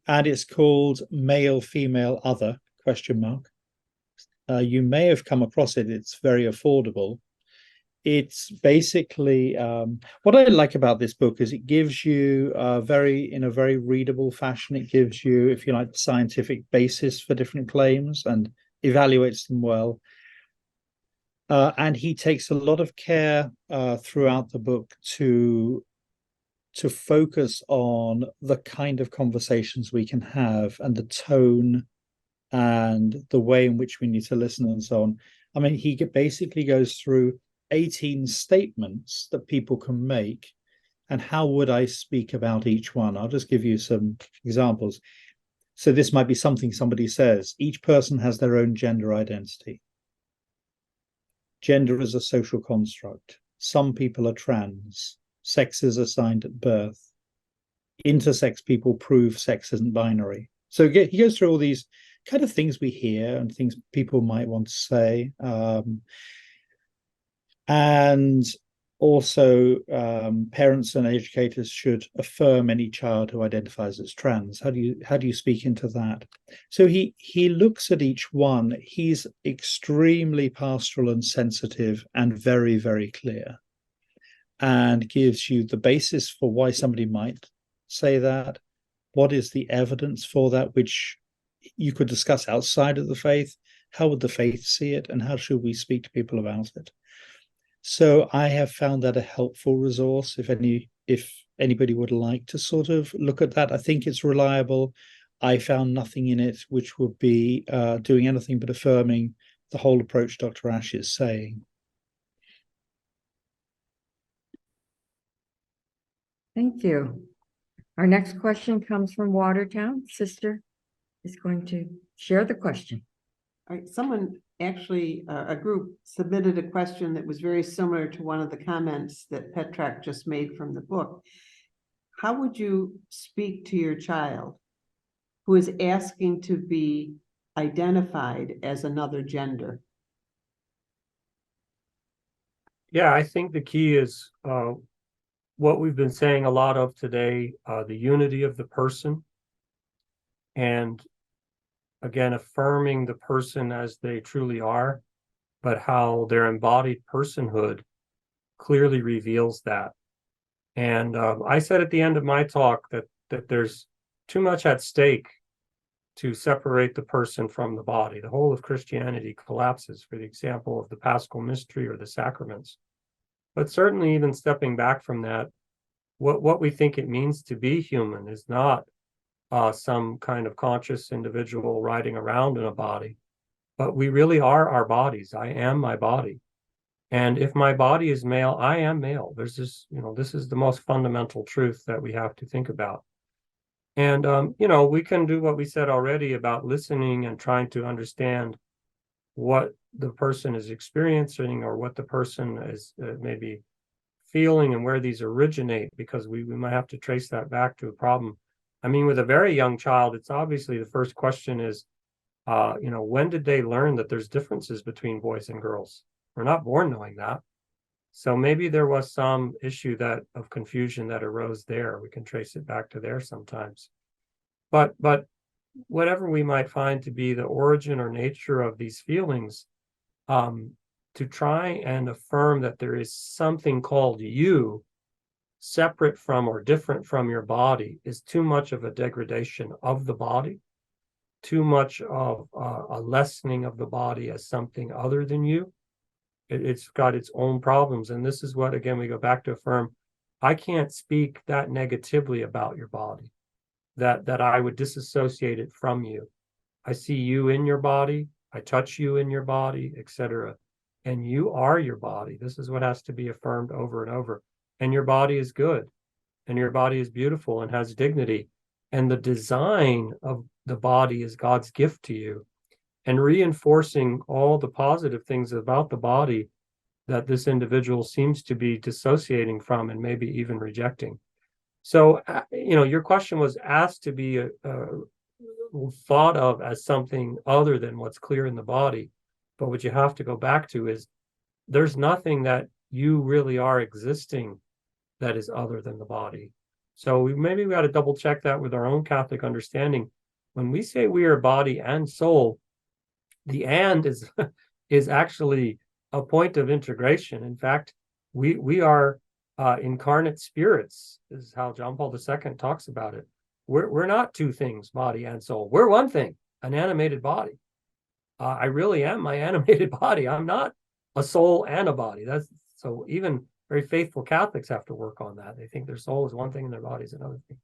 and it's called Male, Female, Other, ? You may have come across it. It's very affordable. It's basically what I like about this book is it gives you in a very readable fashion. It gives you, if you like, scientific basis for different claims and evaluates them well. And he takes a lot of care throughout the book to focus on the kind of conversations we can have and the tone and the way in which we need to listen and so on. I mean, he basically goes through 18 statements that people can make, and how would I speak about each one? I'll just give you some examples. So this might be something somebody says. Each person has their own gender identity. Gender is a social construct. Some people are trans. Sex is assigned at birth. Intersex people prove sex isn't binary. So he goes through all these kind of things we hear and things people might want to say. And also, parents and educators should affirm any child who identifies as trans. How do you speak into that? So he looks at each one. He's extremely pastoral and sensitive and very, very clear, and gives you the basis for why somebody might say that. What is the evidence for that, which you could discuss outside of the faith? How would the faith see it, and how should we speak to people about it? So I have found that a helpful resource. If anybody would like to sort of look at that, I think it's reliable. I found nothing in it which would be doing anything but affirming the whole approach Dr. Ash is saying. Thank you. Our next question comes from Watertown. Sister is going to share the question. All right, someone actually, a group submitted a question that was very similar to one of the comments that Petrak just made from the book. How would you speak to your child who is asking to be identified as another gender? Yeah, I think the key is what we've been saying a lot of today, the unity of the person, and again, affirming the person as they truly are, but how their embodied personhood clearly reveals that. And I said at the end of my talk that there's too much at stake to separate the person from the body. The whole of Christianity collapses for the example of the Paschal Mystery or the sacraments. But certainly even stepping back from that, what we think it means to be human is not some kind of conscious individual riding around in a body, but we really are our bodies. I am my body. And if my body is male, I am male. There's this, this is the most fundamental truth that we have to think about. And, we can do what we said already about listening and trying to understand what the person is experiencing or what the person is maybe feeling and where these originate, because we might have to trace that back to a problem. I mean, with a very young child, it's obviously the first question is, when did they learn that there's differences between boys and girls? We're not born knowing that. So maybe there was some issue of confusion that arose there. We can trace it back to there sometimes. But whatever we might find to be the origin or nature of these feelings, to try and affirm that there is something called you separate from or different from your body is too much of a degradation of the body, too much of a lessening of the body as something other than you. It's got its own problems. And this is what, again, we go back to affirm, I can't speak that negatively about your body, that I would disassociate it from you. I see you in your body, I touch you in your body, etc. And you are your body. This is what has to be affirmed over and over. And your body is good, and your body is beautiful and has dignity. And the design of the body is God's gift to you. And reinforcing all the positive things about the body that this individual seems to be dissociating from and maybe even rejecting. So, your question was asked to be thought of as something other than what's clear in the body. But what you have to go back to is there's nothing that you really are existing that is other than the body. So maybe we got to double check that with our own Catholic understanding. When we say we are body and soul, the and is actually a point of integration. In fact, we are incarnate spirits, is how John Paul II talks about it. We're not two things, body and soul. We're one thing, an animated body. I really am my animated body. I'm not a soul and a body. That's so even very faithful Catholics have to work on that. They think their soul is one thing and their body is another thing.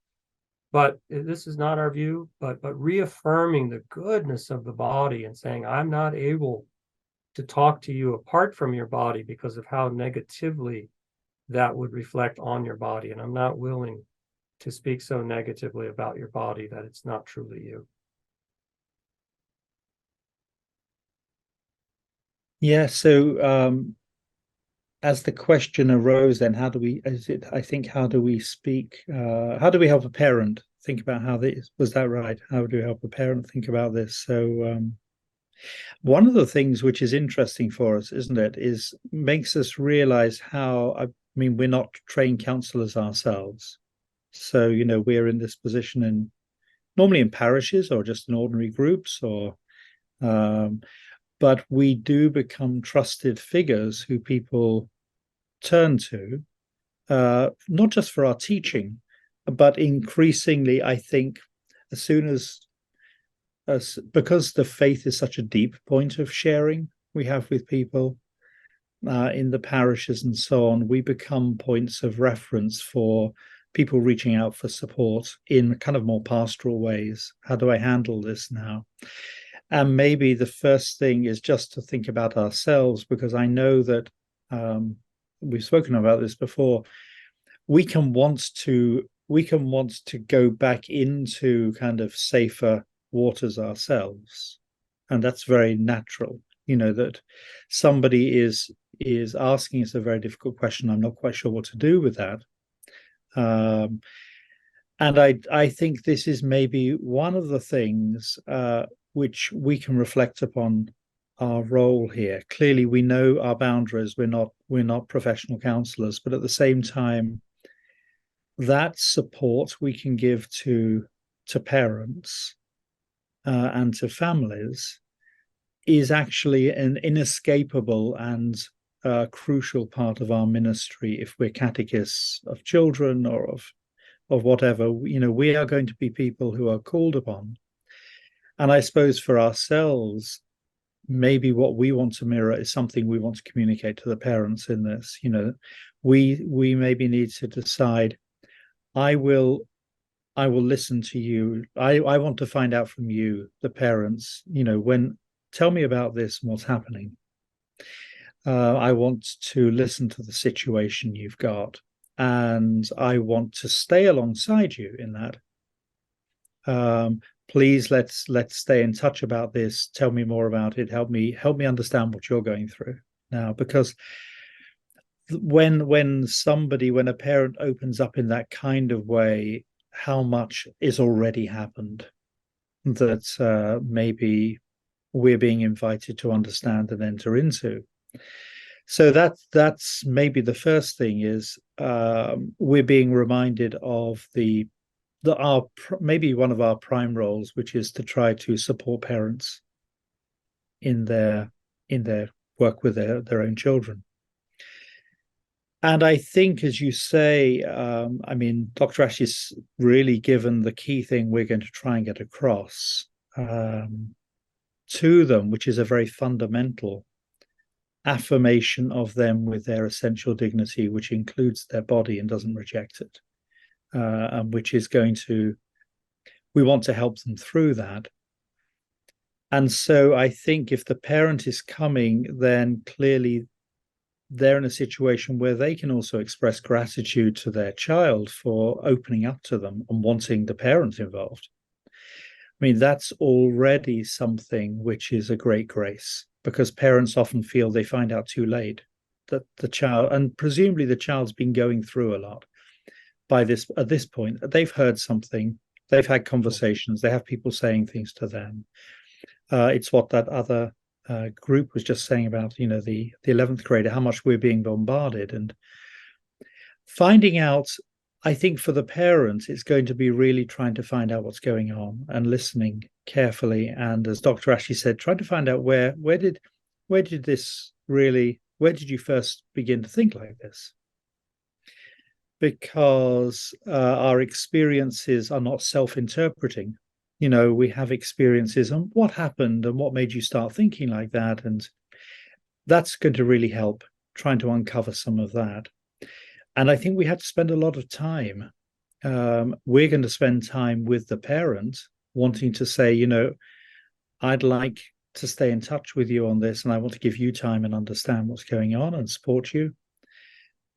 But this is not our view, but reaffirming the goodness of the body and saying, I'm not able to talk to you apart from your body because of how negatively that would reflect on your body. And I'm not willing to speak so negatively about your body that it's not truly you. Yeah, so as the question arose, then how do we speak? How do we help a parent think about how this was that right? How do we help a parent think about this? So one of the things which is interesting for us, isn't it, is makes us realize how, I mean, we're not trained counselors ourselves. So, we're in this position normally in parishes or just in ordinary groups but we do become trusted figures who people turn to, not just for our teaching, but increasingly, I think, as soon as because the faith is such a deep point of sharing we have with people in the parishes and so on, we become points of reference for people reaching out for support in kind of more pastoral ways. How do I handle this now? And maybe the first thing is just to think about ourselves, because I know that we've spoken about this before. We can want to go back into kind of safer waters ourselves, and that's very natural. That somebody is asking us a very difficult question. I'm not quite sure what to do with that. And I think this is maybe one of the things which we can reflect upon our role here. Clearly, we know our boundaries. We're not professional counselors, but at the same time, that support we can give to parents and to families is actually an inescapable and crucial part of our ministry. If we're catechists of children or of whatever, we are going to be people who are called upon. And I suppose for ourselves, maybe what we want to mirror is something we want to communicate to the parents in this. We maybe need to decide, I will listen to you. I want to find out from you, the parents, tell me about this and what's happening. I want to listen to the situation you've got, and I want to stay alongside you in that. Please let's stay in touch about this. Tell me more about it. Help me understand what you're going through now, because when a parent opens up in that kind of way, how much is already happened that maybe we're being invited to understand and enter into. So that's maybe the first thing is we're being reminded of maybe one of our prime roles, which is to try to support parents in their work with their own children. And I think, as you say, I mean, Dr. Ash's really given the key thing we're going to try and get across to them, which is a very fundamental affirmation of them with their essential dignity, which includes their body and doesn't reject it, and which is going to, we want to help them through that. And so I think if the parent is coming, then clearly they're in a situation where they can also express gratitude to their child for opening up to them and wanting the parent involved. I mean, that's already something which is a great grace, because parents often feel they find out too late that the child, and presumably the child's been going through a lot by this, at this point, they've heard something, they've had conversations, they have people saying things to them. It's what that other group was just saying about, you know, the 11th grader, how much we're being bombarded, and finding out. I think for the parents, it's going to be really trying to find out what's going on and listening carefully. And as Dr. Ashley said, trying to find out where did you first begin to think like this? Because our experiences are not self-interpreting. You know, we have experiences on what happened and what made you start thinking like that. And that's going to really help trying to uncover some of that. And I think we had to spend a lot of time. We're going to spend time with the parent, wanting to say, you know, I'd like to stay in touch with you on this, and I want to give you time and understand what's going on and support you.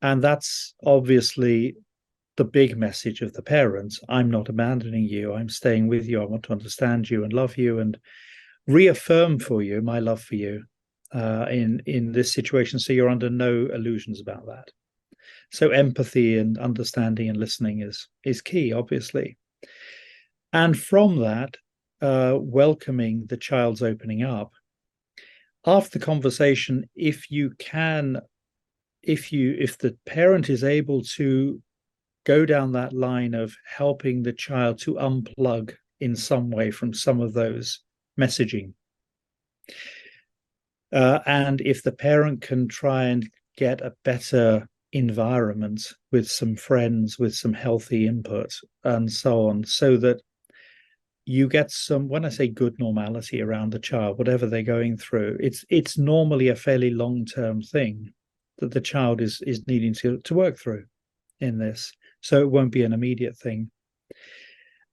And that's obviously the big message of the parents. I'm not abandoning you. I'm staying with you. I want to understand you and love you and reaffirm for you my love for you in this situation. So you're under no illusions about that. So empathy and understanding and listening is key, obviously. And from that, welcoming the child's opening up. After the conversation, if the parent is able to go down that line of helping the child to unplug in some way from some of those messaging, and if the parent can try and get a better environment with some friends, with some healthy input and so on, so that you get some, when I say good normality around the child, whatever they're going through, it's normally a fairly long-term thing that the child is needing to work through in this. So it won't be an immediate thing.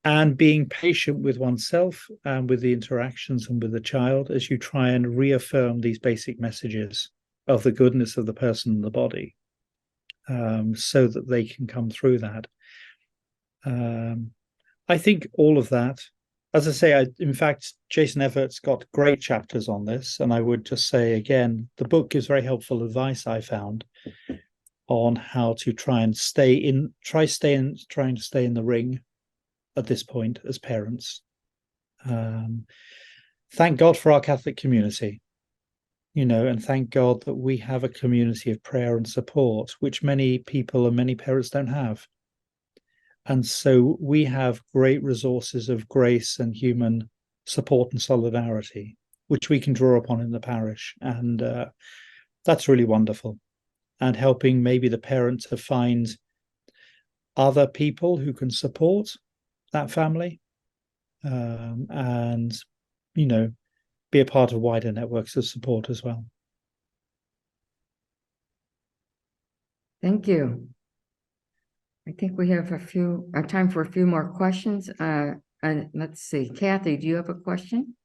And being patient with oneself and with the interactions and with the child as you try and reaffirm these basic messages of the goodness of the person and the body, so that they can come through that. I think all of that, as I say, in fact, Jason Everett's got great chapters on this. And I would just say again, the book gives very helpful advice, I found, on how to trying to stay in the ring at this point as parents. Thank God for our Catholic community, you know, and thank God that we have a community of prayer and support, which many people and many parents don't have. And so we have great resources of grace and human support and solidarity, which we can draw upon in the parish. And that's really wonderful. And helping maybe the parent to find other people who can support that family, and, you know, be a part of wider networks of support as well. Thank you. I think we have time for a few more questions. And let's see, Kathy, do you have a question?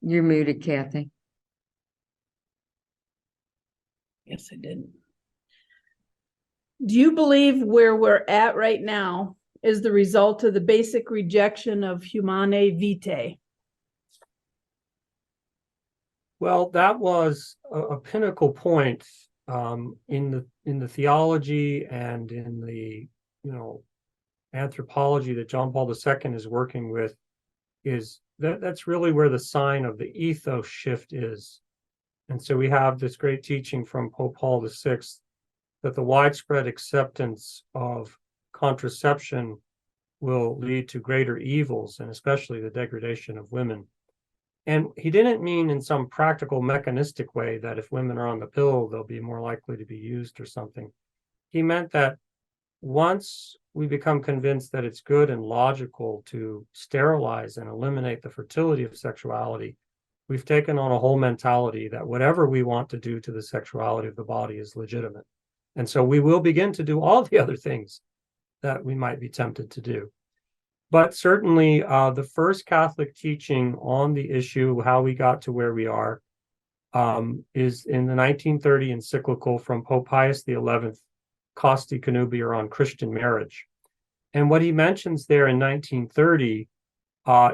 You're muted, Kathy. Yes, I did. Do you believe where we're at right now is the result of the basic rejection of Humanae Vitae? Well, that was a pinnacle point in the theology and in the, you know, anthropology that John Paul II is working with. Is that's really where the sign of the ethos shift is. And so we have this great teaching from Pope Paul VI that the widespread acceptance of contraception will lead to greater evils, and especially the degradation of women. And he didn't mean in some practical mechanistic way that if women are on the pill, they'll be more likely to be used or something. He meant that once we become convinced that it's good and logical to sterilize and eliminate the fertility of sexuality, we've taken on a whole mentality that whatever we want to do to the sexuality of the body is legitimate. And so we will begin to do all the other things that we might be tempted to do. But certainly the first Catholic teaching on the issue, how we got to where we are, is in the 1930 encyclical from Pope Pius XI, Costi Connubier on Christian marriage. And what he mentions there in 1930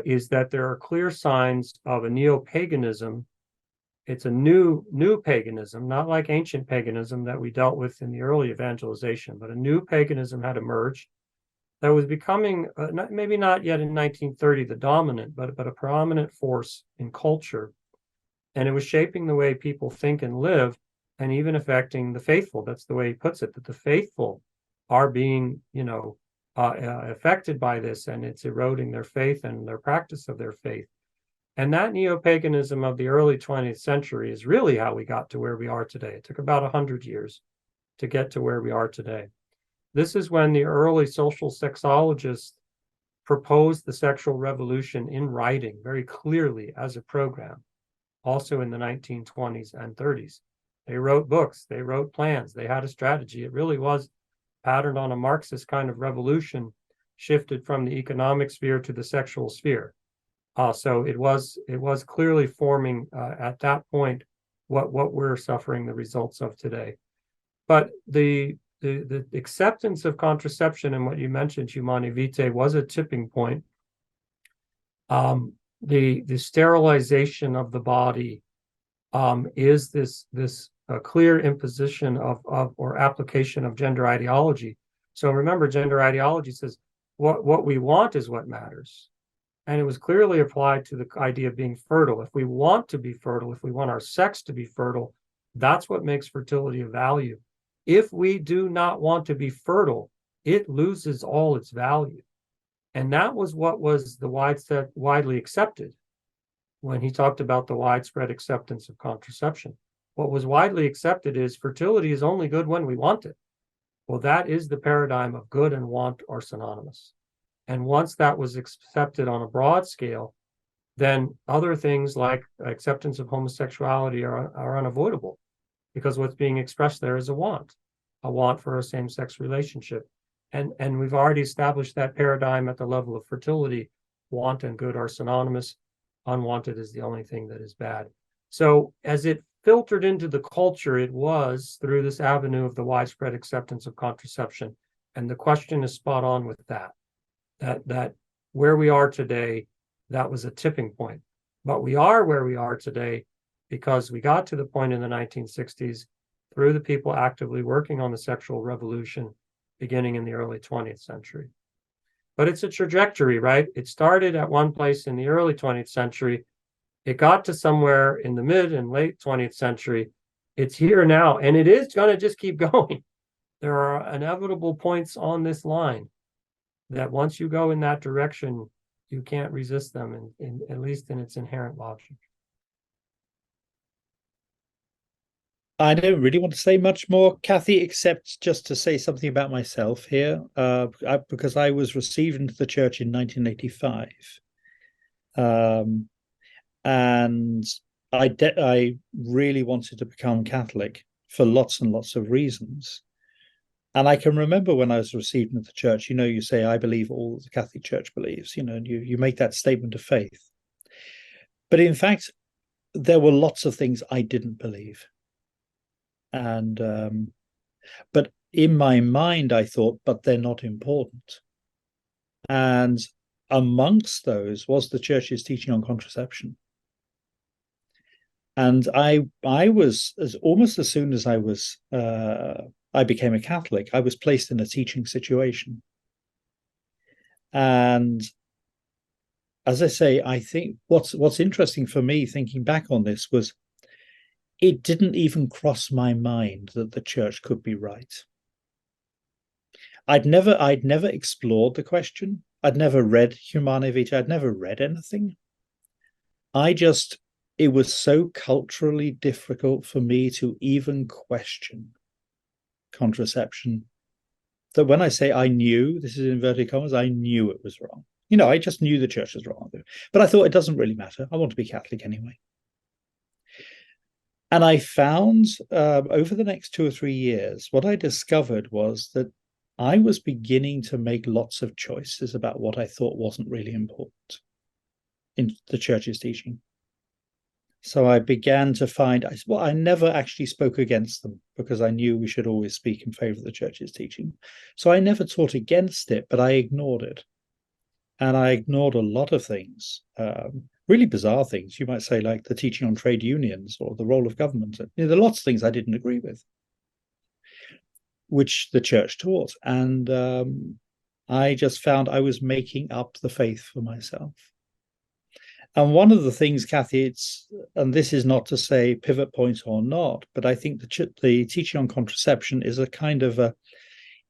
is that there are clear signs of a neo-paganism. It's a new paganism, not like ancient paganism that we dealt with in the early evangelization, but a new paganism had emerged that was becoming, maybe not yet in 1930 the dominant, but a prominent force in culture. And it was shaping the way people think and live, and even affecting the faithful. That's the way he puts it, that the faithful are being, affected by this, and it's eroding their faith and their practice of their faith. And that neo-paganism of the early 20th century is really how we got to where we are today. It took about 100 years to get to where we are today. This is when the early social sexologists proposed the sexual revolution in writing very clearly as a program, also in the 1920s and 30s. They wrote books, they wrote plans, they had a strategy. It really was patterned on a Marxist kind of revolution, shifted from the economic sphere to the sexual sphere. So it was clearly forming at that point what we're suffering the results of today. But the acceptance of contraception and what you mentioned, Humanae Vitae, was a tipping point. The sterilization of the body is this clear imposition of or application of gender ideology. So remember, gender ideology says what we want is what matters. And it was clearly applied to the idea of being fertile. If we want to be fertile, if we want our sex to be fertile, that's what makes fertility of value. If we do not want to be fertile, it loses all its value. And that was what was the widely accepted when he talked about the widespread acceptance of contraception. What was widely accepted is fertility is only good when we want it. Well, that is the paradigm of good and want are synonymous. And once that was accepted on a broad scale, then other things like acceptance of homosexuality are unavoidable, because what's being expressed there is a want for a same-sex relationship. And we've already established that paradigm at the level of fertility. Want and good are synonymous. Unwanted is the only thing that is bad. So as it filtered into the culture, it was through this avenue of the widespread acceptance of contraception. And the question is spot on with that where we are today, that was a tipping point. But we are where we are today because we got to the point in the 1960s through the people actively working on the sexual revolution beginning in the early 20th century. But it's a trajectory, right? It started at one place in the early 20th century. It got to somewhere in the mid and late 20th century. It's here now, and it is going to just keep going. There are inevitable points on this line that once you go in that direction, you can't resist them, at least in its inherent logic. I don't really want to say much more, Kathy, except just to say something about myself here, because I was received into the church in 1985. And I really wanted to become Catholic for lots and lots of reasons. And I can remember when I was received into the church, you say, I believe all the Catholic Church believes, and you make that statement of faith. But in fact, there were lots of things I didn't believe. And but in my mind, I thought, but they're not important. And amongst those was the church's teaching on contraception. And I was almost as soon as I became a Catholic, I was placed in a teaching situation. And as I say, I think what's interesting for me thinking back on this was it didn't even cross my mind that the church could be right. I'd never explored the question. I'd never read Humanae Vitae. I'd never read anything. it was so culturally difficult for me to even question contraception that when I say I knew, this is inverted commas, I knew it was wrong. I just knew the church was wrong. But I thought it doesn't really matter. I want to be Catholic anyway. And I found over the next 2 or 3 years, what I discovered was that I was beginning to make lots of choices about what I thought wasn't really important in the church's teaching. So I began to find, I never actually spoke against them because I knew we should always speak in favor of the church's teaching. So I never taught against it, but I ignored it. And I ignored a lot of things, really bizarre things. You might say, like the teaching on trade unions or the role of government. There are lots of things I didn't agree with, which the church taught. And I just found I was making up the faith for myself. And one of the things, Kathy, and this is not to say pivot point or not, but I think the teaching on contraception is a kind of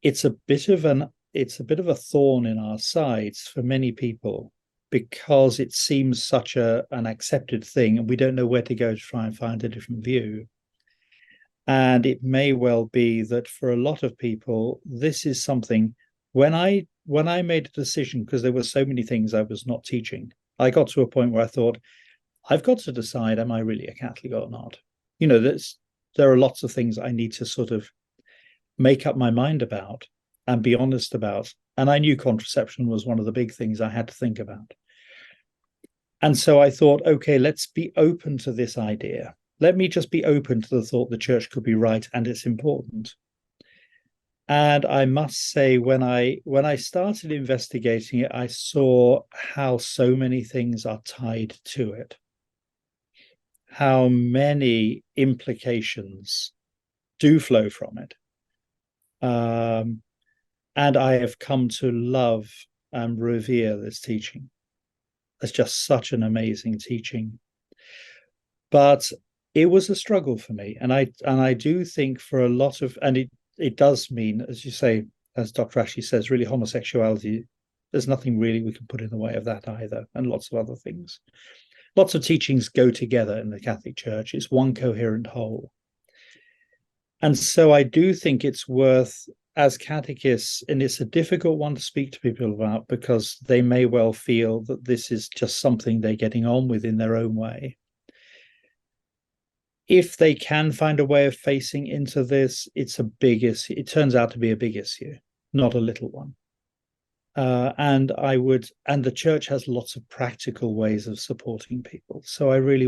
it's a bit of a thorn in our sides for many people because it seems such an accepted thing, and we don't know where to go to try and find a different view. And it may well be that for a lot of people, this is something. When I made a decision, because there were so many things I was not teaching, I got to a point where I thought, I've got to decide, am I really a Catholic or not? There are lots of things I need to sort of make up my mind about and be honest about. And I knew contraception was one of the big things I had to think about. And so I thought, okay, let's be open to this idea. Let me just be open to the thought the church could be right and it's important. And I must say, when I started investigating it, I saw how so many things are tied to it, how many implications do flow from it. And I have come to love and revere this teaching. It's just such an amazing teaching. But it was a struggle for me. And I do think for a lot of, and it does mean, as you say, as Dr. Ashley says, really homosexuality, there's nothing really we can put in the way of that either, and lots of other things. Lots of teachings go together in the Catholic Church. It's one coherent whole. And so I do think it's worth, as catechists, and it's a difficult one to speak to people about because they may well feel that this is just something they're getting on with in their own way. If they can find a way of facing into this, it's a big issue. It turns out to be a big issue, not a little one. And the church has lots of practical ways of supporting people. So I really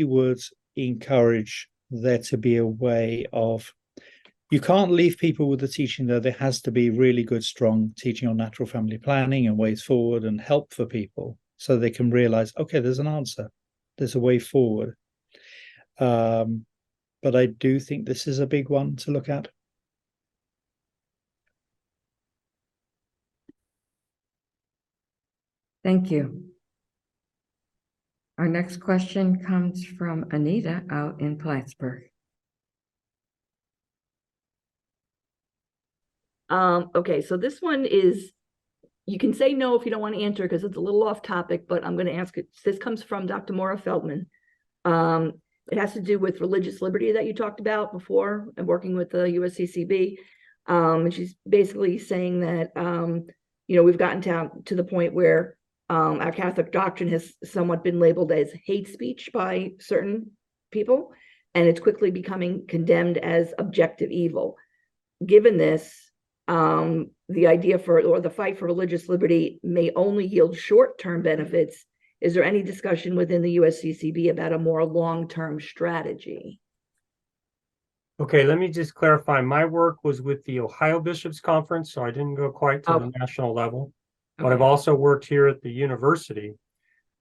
would encourage there to be a way of, you can't leave people with the teaching though. There has to be really good, strong teaching on natural family planning and ways forward and help for people so they can realize, okay, there's an answer. There's a way forward. But I do think this is a big one to look at. Thank you. Our next question comes from Anita out in Plattsburgh. Okay, so this one is, you can say no if you don't want to answer because it's a little off topic, but I'm going to ask it. This comes from Dr. Maura Feldman. It has to do with religious liberty that you talked about before and working with the USCCB. And she's basically saying that, we've gotten to the point where our Catholic doctrine has somewhat been labeled as hate speech by certain people, and it's quickly becoming condemned as objective evil. Given this, the idea or the fight for religious liberty may only yield short-term benefits. Is there any discussion within the USCCB about a more long-term strategy? Okay, let me just clarify. My work was with the Ohio Bishops Conference, so I didn't go quite to the national level, but I've also worked here at the university.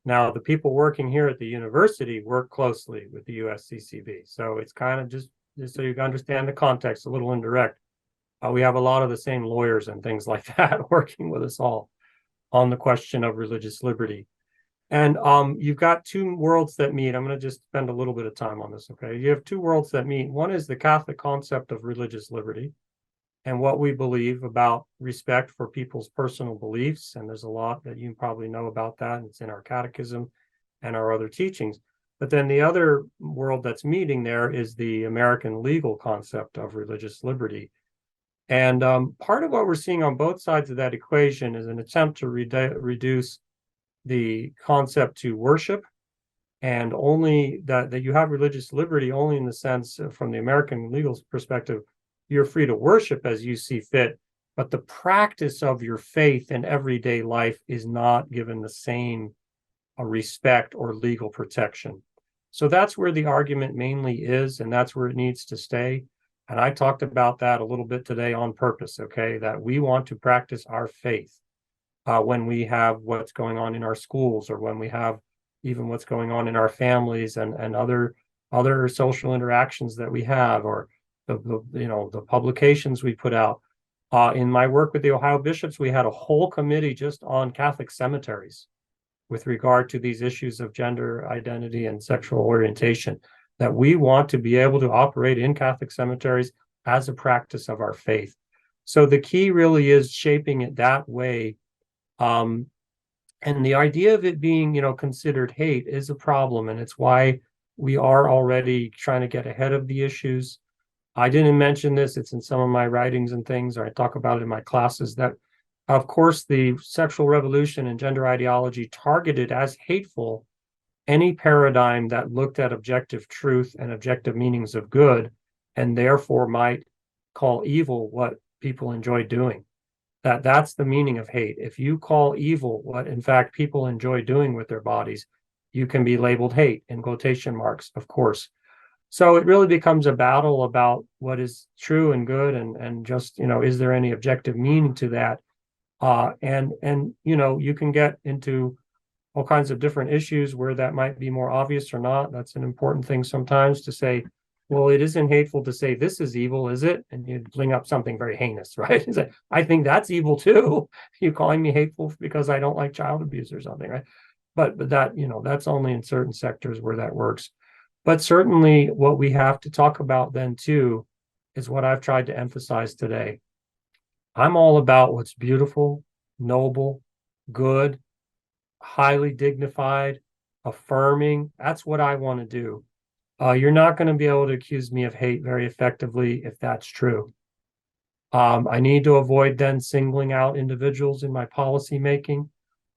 Now, the people working here at the university work closely with the USCCB. So it's kind of just so you can understand the context, a little indirect. We have a lot of the same lawyers and things like that working with us all on the question of religious liberty. And you've got two worlds that meet. I'm going to just spend a little bit of time on this, okay? You have two worlds that meet. One is the Catholic concept of religious liberty, and what we believe about respect for people's personal beliefs. And there's a lot that you probably know about that. It's in our catechism and our other teachings. But then the other world that's meeting there is the American legal concept of religious liberty. And part of what we're seeing on both sides of that equation is an attempt to reduce the concept to worship, and only that you have religious liberty only in the sense from the American legal perspective, you're free to worship as you see fit, but the practice of your faith in everyday life is not given the same respect or legal protection. So that's where the argument mainly is, and that's where it needs to stay. And I talked about that a little bit today on purpose, okay, that we want to practice our faith when we have what's going on in our schools, or when we have even what's going on in our families and other social interactions that we have, or the publications we put out. In my work with the Ohio bishops, we had a whole committee just on Catholic cemeteries with regard to these issues of gender identity and sexual orientation, that we want to be able to operate in Catholic cemeteries as a practice of our faith. So the key really is shaping it that way. And the idea of it being, considered hate is a problem. And it's why we are already trying to get ahead of the issues. I didn't mention this, it's in some of my writings and things, or I talk about it in my classes, that of course, the sexual revolution and gender ideology targeted as hateful any paradigm that looked at objective truth and objective meanings of good, and therefore might call evil what people enjoy doing. That's the meaning of hate. If you call evil what in fact people enjoy doing with their bodies, you can be labeled hate in quotation marks, of course. So it really becomes a battle about what is true and good, and just, is there any objective meaning to that? And you can get into all kinds of different issues where that might be more obvious or not. That's an important thing sometimes to say, well, it isn't hateful to say this is evil, is it? And you bring up something very heinous, right? It's like, I think that's evil too. You calling me hateful because I don't like child abuse or something, right? But that, that's only in certain sectors where that works. But certainly what we have to talk about then too is what I've tried to emphasize today. I'm all about what's beautiful, noble, good, highly dignified, affirming. That's what I want to do. You're not going to be able to accuse me of hate very effectively if that's true. I need to avoid then singling out individuals in my policy making.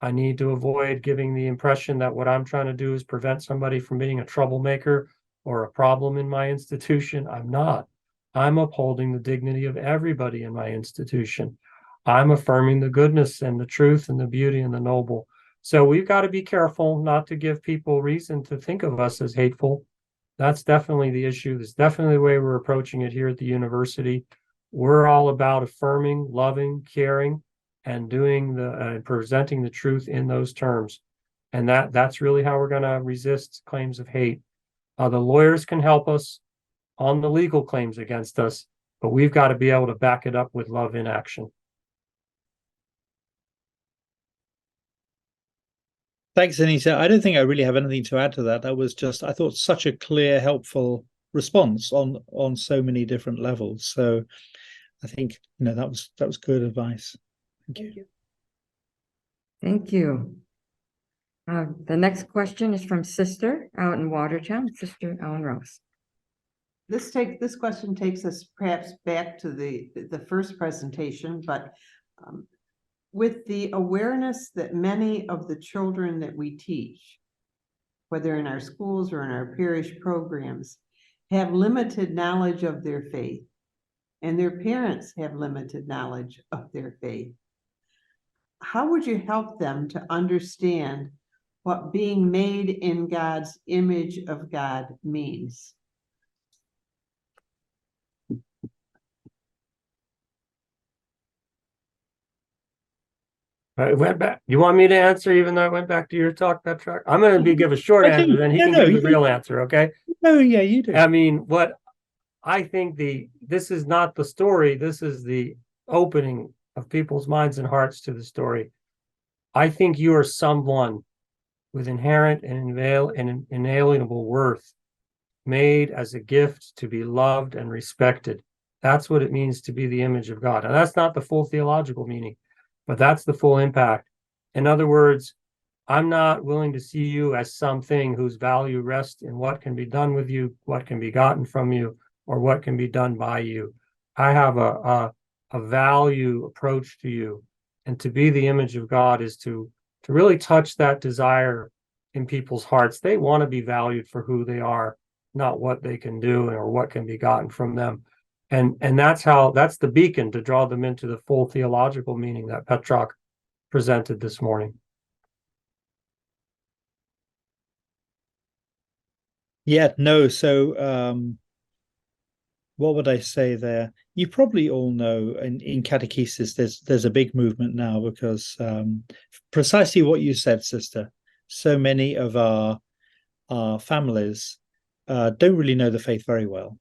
I need to avoid giving the impression that what I'm trying to do is prevent somebody from being a troublemaker or a problem in my institution. I'm not. I'm upholding the dignity of everybody in my institution. I'm affirming the goodness and the truth and the beauty and the noble. So we've got to be careful not to give people reason to think of us as hateful. That's definitely the issue. That's definitely the way we're approaching it here at the university. We're all about affirming, loving, caring, and doing presenting the truth in those terms. And that's really how we're going to resist claims of hate. The lawyers can help us on the legal claims against us, but we've got to be able to back it up with love in action. Thanks, Anita. I don't think I really have anything to add to that. That was just, I thought, such a clear, helpful response on so many different levels. So I think, that was good advice. Thank you. Thank you. The next question is from Sister out in Watertown, Sister Ellen Rose. This question takes us perhaps back to the first presentation, but with the awareness that many of the children that we teach, whether in our schools or in our parish programs, have limited knowledge of their faith, and their parents have limited knowledge of their faith, how would you help them to understand what being made in God's image of God means? It went back. You want me to answer, even though it went back to your talk, Petra? I'm going to give a short answer, then he can give the real answer. Okay. Oh yeah, you do. I mean, what I think this is not the story. This is the opening of people's minds and hearts to the story. I think you are someone with inherent and inalienable worth, made as a gift to be loved and respected. That's what it means to be the image of God. And that's not the full theological meaning, but that's the full impact. In other words, I'm not willing to see you as something whose value rests in what can be done with you, what can be gotten from you, or what can be done by you. I have a value approach to you. And to be the image of God is to really touch that desire in people's hearts. They want to be valued for who they are, not what they can do or what can be gotten from them. And that's the beacon to draw them into the full theological meaning that Petrarch presented this morning. Yeah, no. So, what would I say there? You probably all know in catechesis, there's a big movement now because precisely what you said, sister. So many of our families don't really know the faith very well,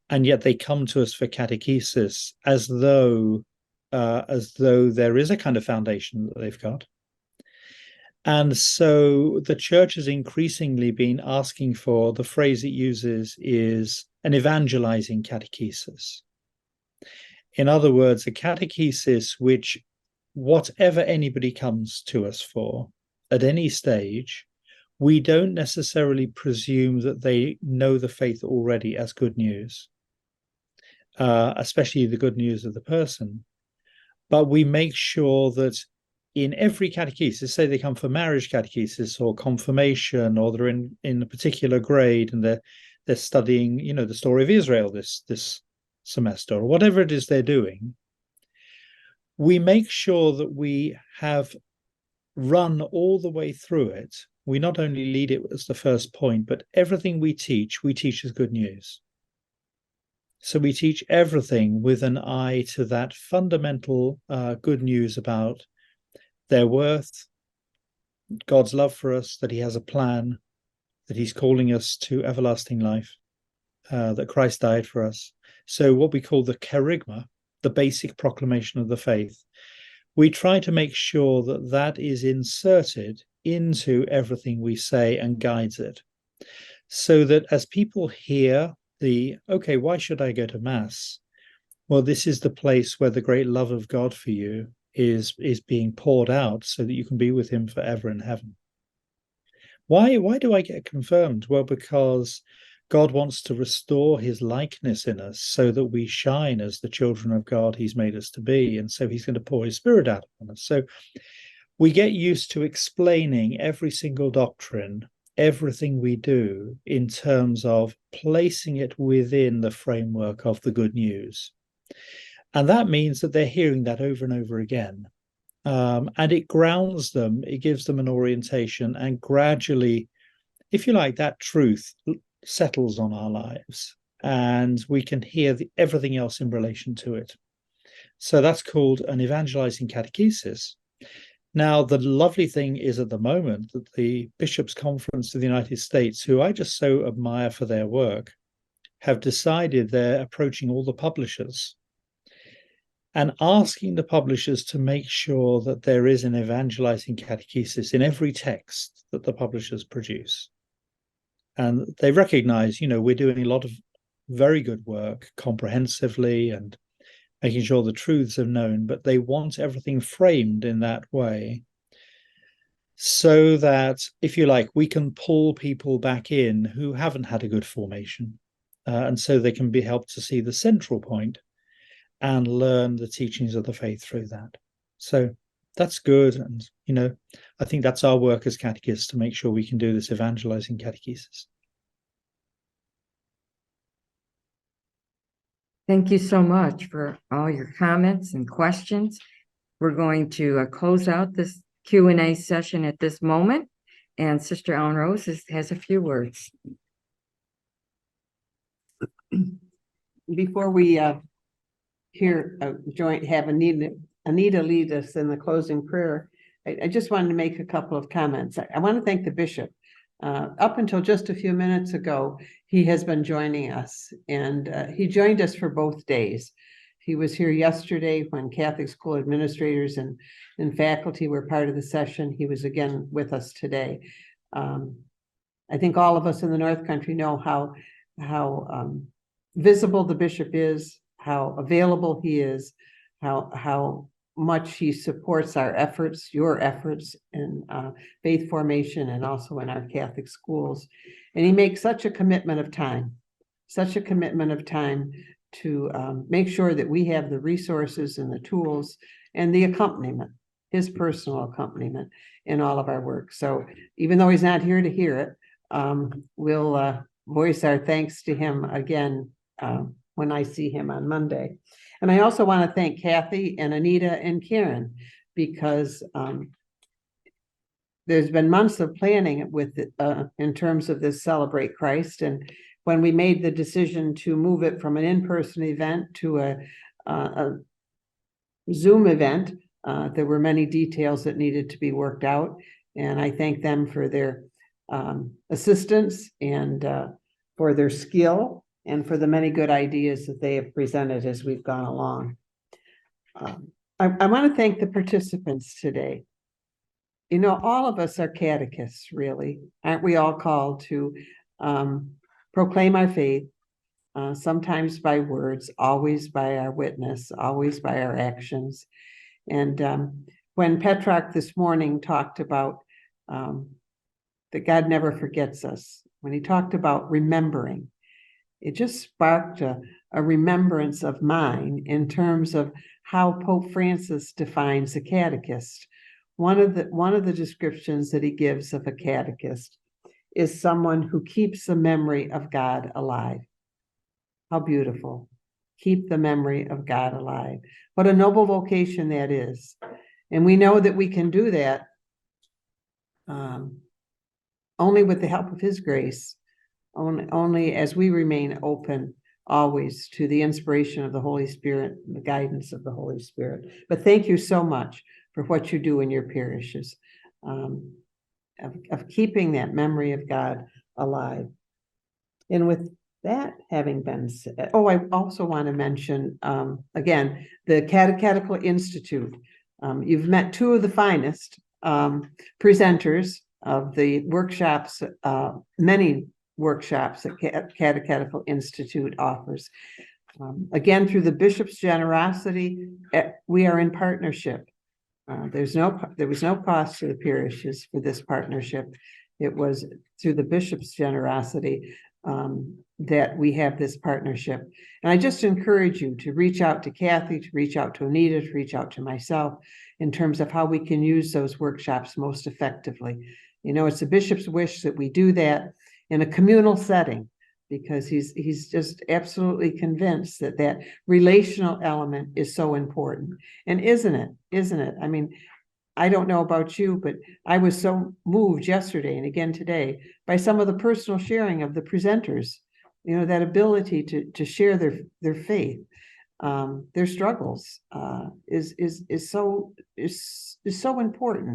and yet they come to us for catechesis as though there is a kind of foundation that they've got. And so the church has increasingly been asking for, the phrase it uses is an evangelizing catechesis. In other words, a catechesis which, whatever anybody comes to us for at any stage, we don't necessarily presume that they know the faith already as good news, especially the good news of the person. But we make sure that in every catechesis, say they come for marriage catechesis or confirmation, or they're in a particular grade and they're studying, the story of Israel this semester, or whatever it is they're doing, we make sure that we have run all the way through it. We not only lead it as the first point, but everything we teach as good news. So we teach everything with an eye to that fundamental good news about their worth, God's love for us, that he has a plan, that he's calling us to everlasting life, that Christ died for us. So what we call the kerygma, the basic proclamation of the faith, we try to make sure that that is inserted into everything we say and guides it. So that as people hear okay, why should I go to Mass? Well, this is the place where the great love of God for you is being poured out so that you can be with him forever in heaven. Why do I get confirmed? Well, because God wants to restore his likeness in us so that we shine as the children of God he's made us to be. And so he's going to pour his Spirit out on us. So we get used to explaining every single doctrine, everything we do, in terms of placing it within the framework of the good news. And that means that they're hearing that over and over again. And it grounds them, it gives them an orientation, and gradually, if you like, that truth settles on our lives and we can hear everything else in relation to it. So that's called an evangelizing catechesis. Now, the lovely thing is at the moment that the Bishops' Conference of the United States, who I just so admire for their work, have decided they're approaching all the publishers and asking the publishers to make sure that there is an evangelizing catechesis in every text that the publishers produce. And they recognize, we're doing a lot of very good work comprehensively and making sure the truths are known, but they want everything framed in that way so that, if you like, we can pull people back in who haven't had a good formation. And so they can be helped to see the central point and learn the teachings of the faith through that. So that's good. And, I think that's our work as catechists, to make sure we can do this evangelizing catechesis. Thank you so much for all your comments and questions. We're going to close out this Q&A session at this moment. And Sister Ellen Rose has a few words. Before we have Anita lead us in the closing prayer, I just wanted to make a couple of comments. I want to thank the bishop. Up until just a few minutes ago, he has been joining us, and he joined us for both days. He was here yesterday when Catholic school administrators and faculty were part of the session. He was again with us today. I think all of us in the North Country know how visible the bishop is, how available he is, how much he supports our efforts, your efforts in faith formation and also in our Catholic schools. And he makes such a commitment of time to make sure that we have the resources and the tools and the accompaniment, his personal accompaniment in all of our work. So even though he's not here to hear it, we'll voice our thanks to him again when I see him on Monday. And I also want to thank Kathy and Anita and Karen, because there's been months of planning with in terms of this Celebrate Christ. And when we made the decision to move it from an in-person event to a Zoom event, there were many details that needed to be worked out. And I thank them for their assistance and for their skill and for the many good ideas that they have presented as we've gone along. I want to thank the participants today. You know, all of us are catechists, really. Aren't we all called to proclaim our faith, sometimes by words, always by our witness, always by our actions. And when Petrarch this morning talked about that God never forgets us, when he talked about remembering, it just sparked a remembrance of mine in terms of how Pope Francis defines a catechist. One of the descriptions that he gives of a catechist is someone who keeps the memory of God alive. How beautiful. Keep the memory of God alive. What a noble vocation that is. And we know that we can do that only with the help of his grace, only as we remain open always to the inspiration of the Holy Spirit, and the guidance of the Holy Spirit. But thank you so much for what you do in your parishes, of keeping that memory of God alive. And with that having been said, oh, I also want to mention, again, the Catechetical Institute. You've met two of the finest presenters of the workshops, many workshops that Catechetical Institute offers. Again, through the bishop's generosity, we are in partnership. There was no cost to the parishes for this partnership. It was through the bishop's generosity that we have this partnership. And I just encourage you to reach out to Kathy, to reach out to Anita, to reach out to myself in terms of how we can use those workshops most effectively. You know, it's the bishop's wish that we do that in a communal setting, because he's just absolutely convinced that that relational element is so important. And isn't it? I mean, I don't know about you, but I was so moved yesterday and again today by some of the personal sharing of the presenters. You know, that ability to share their faith, their struggles, is so important.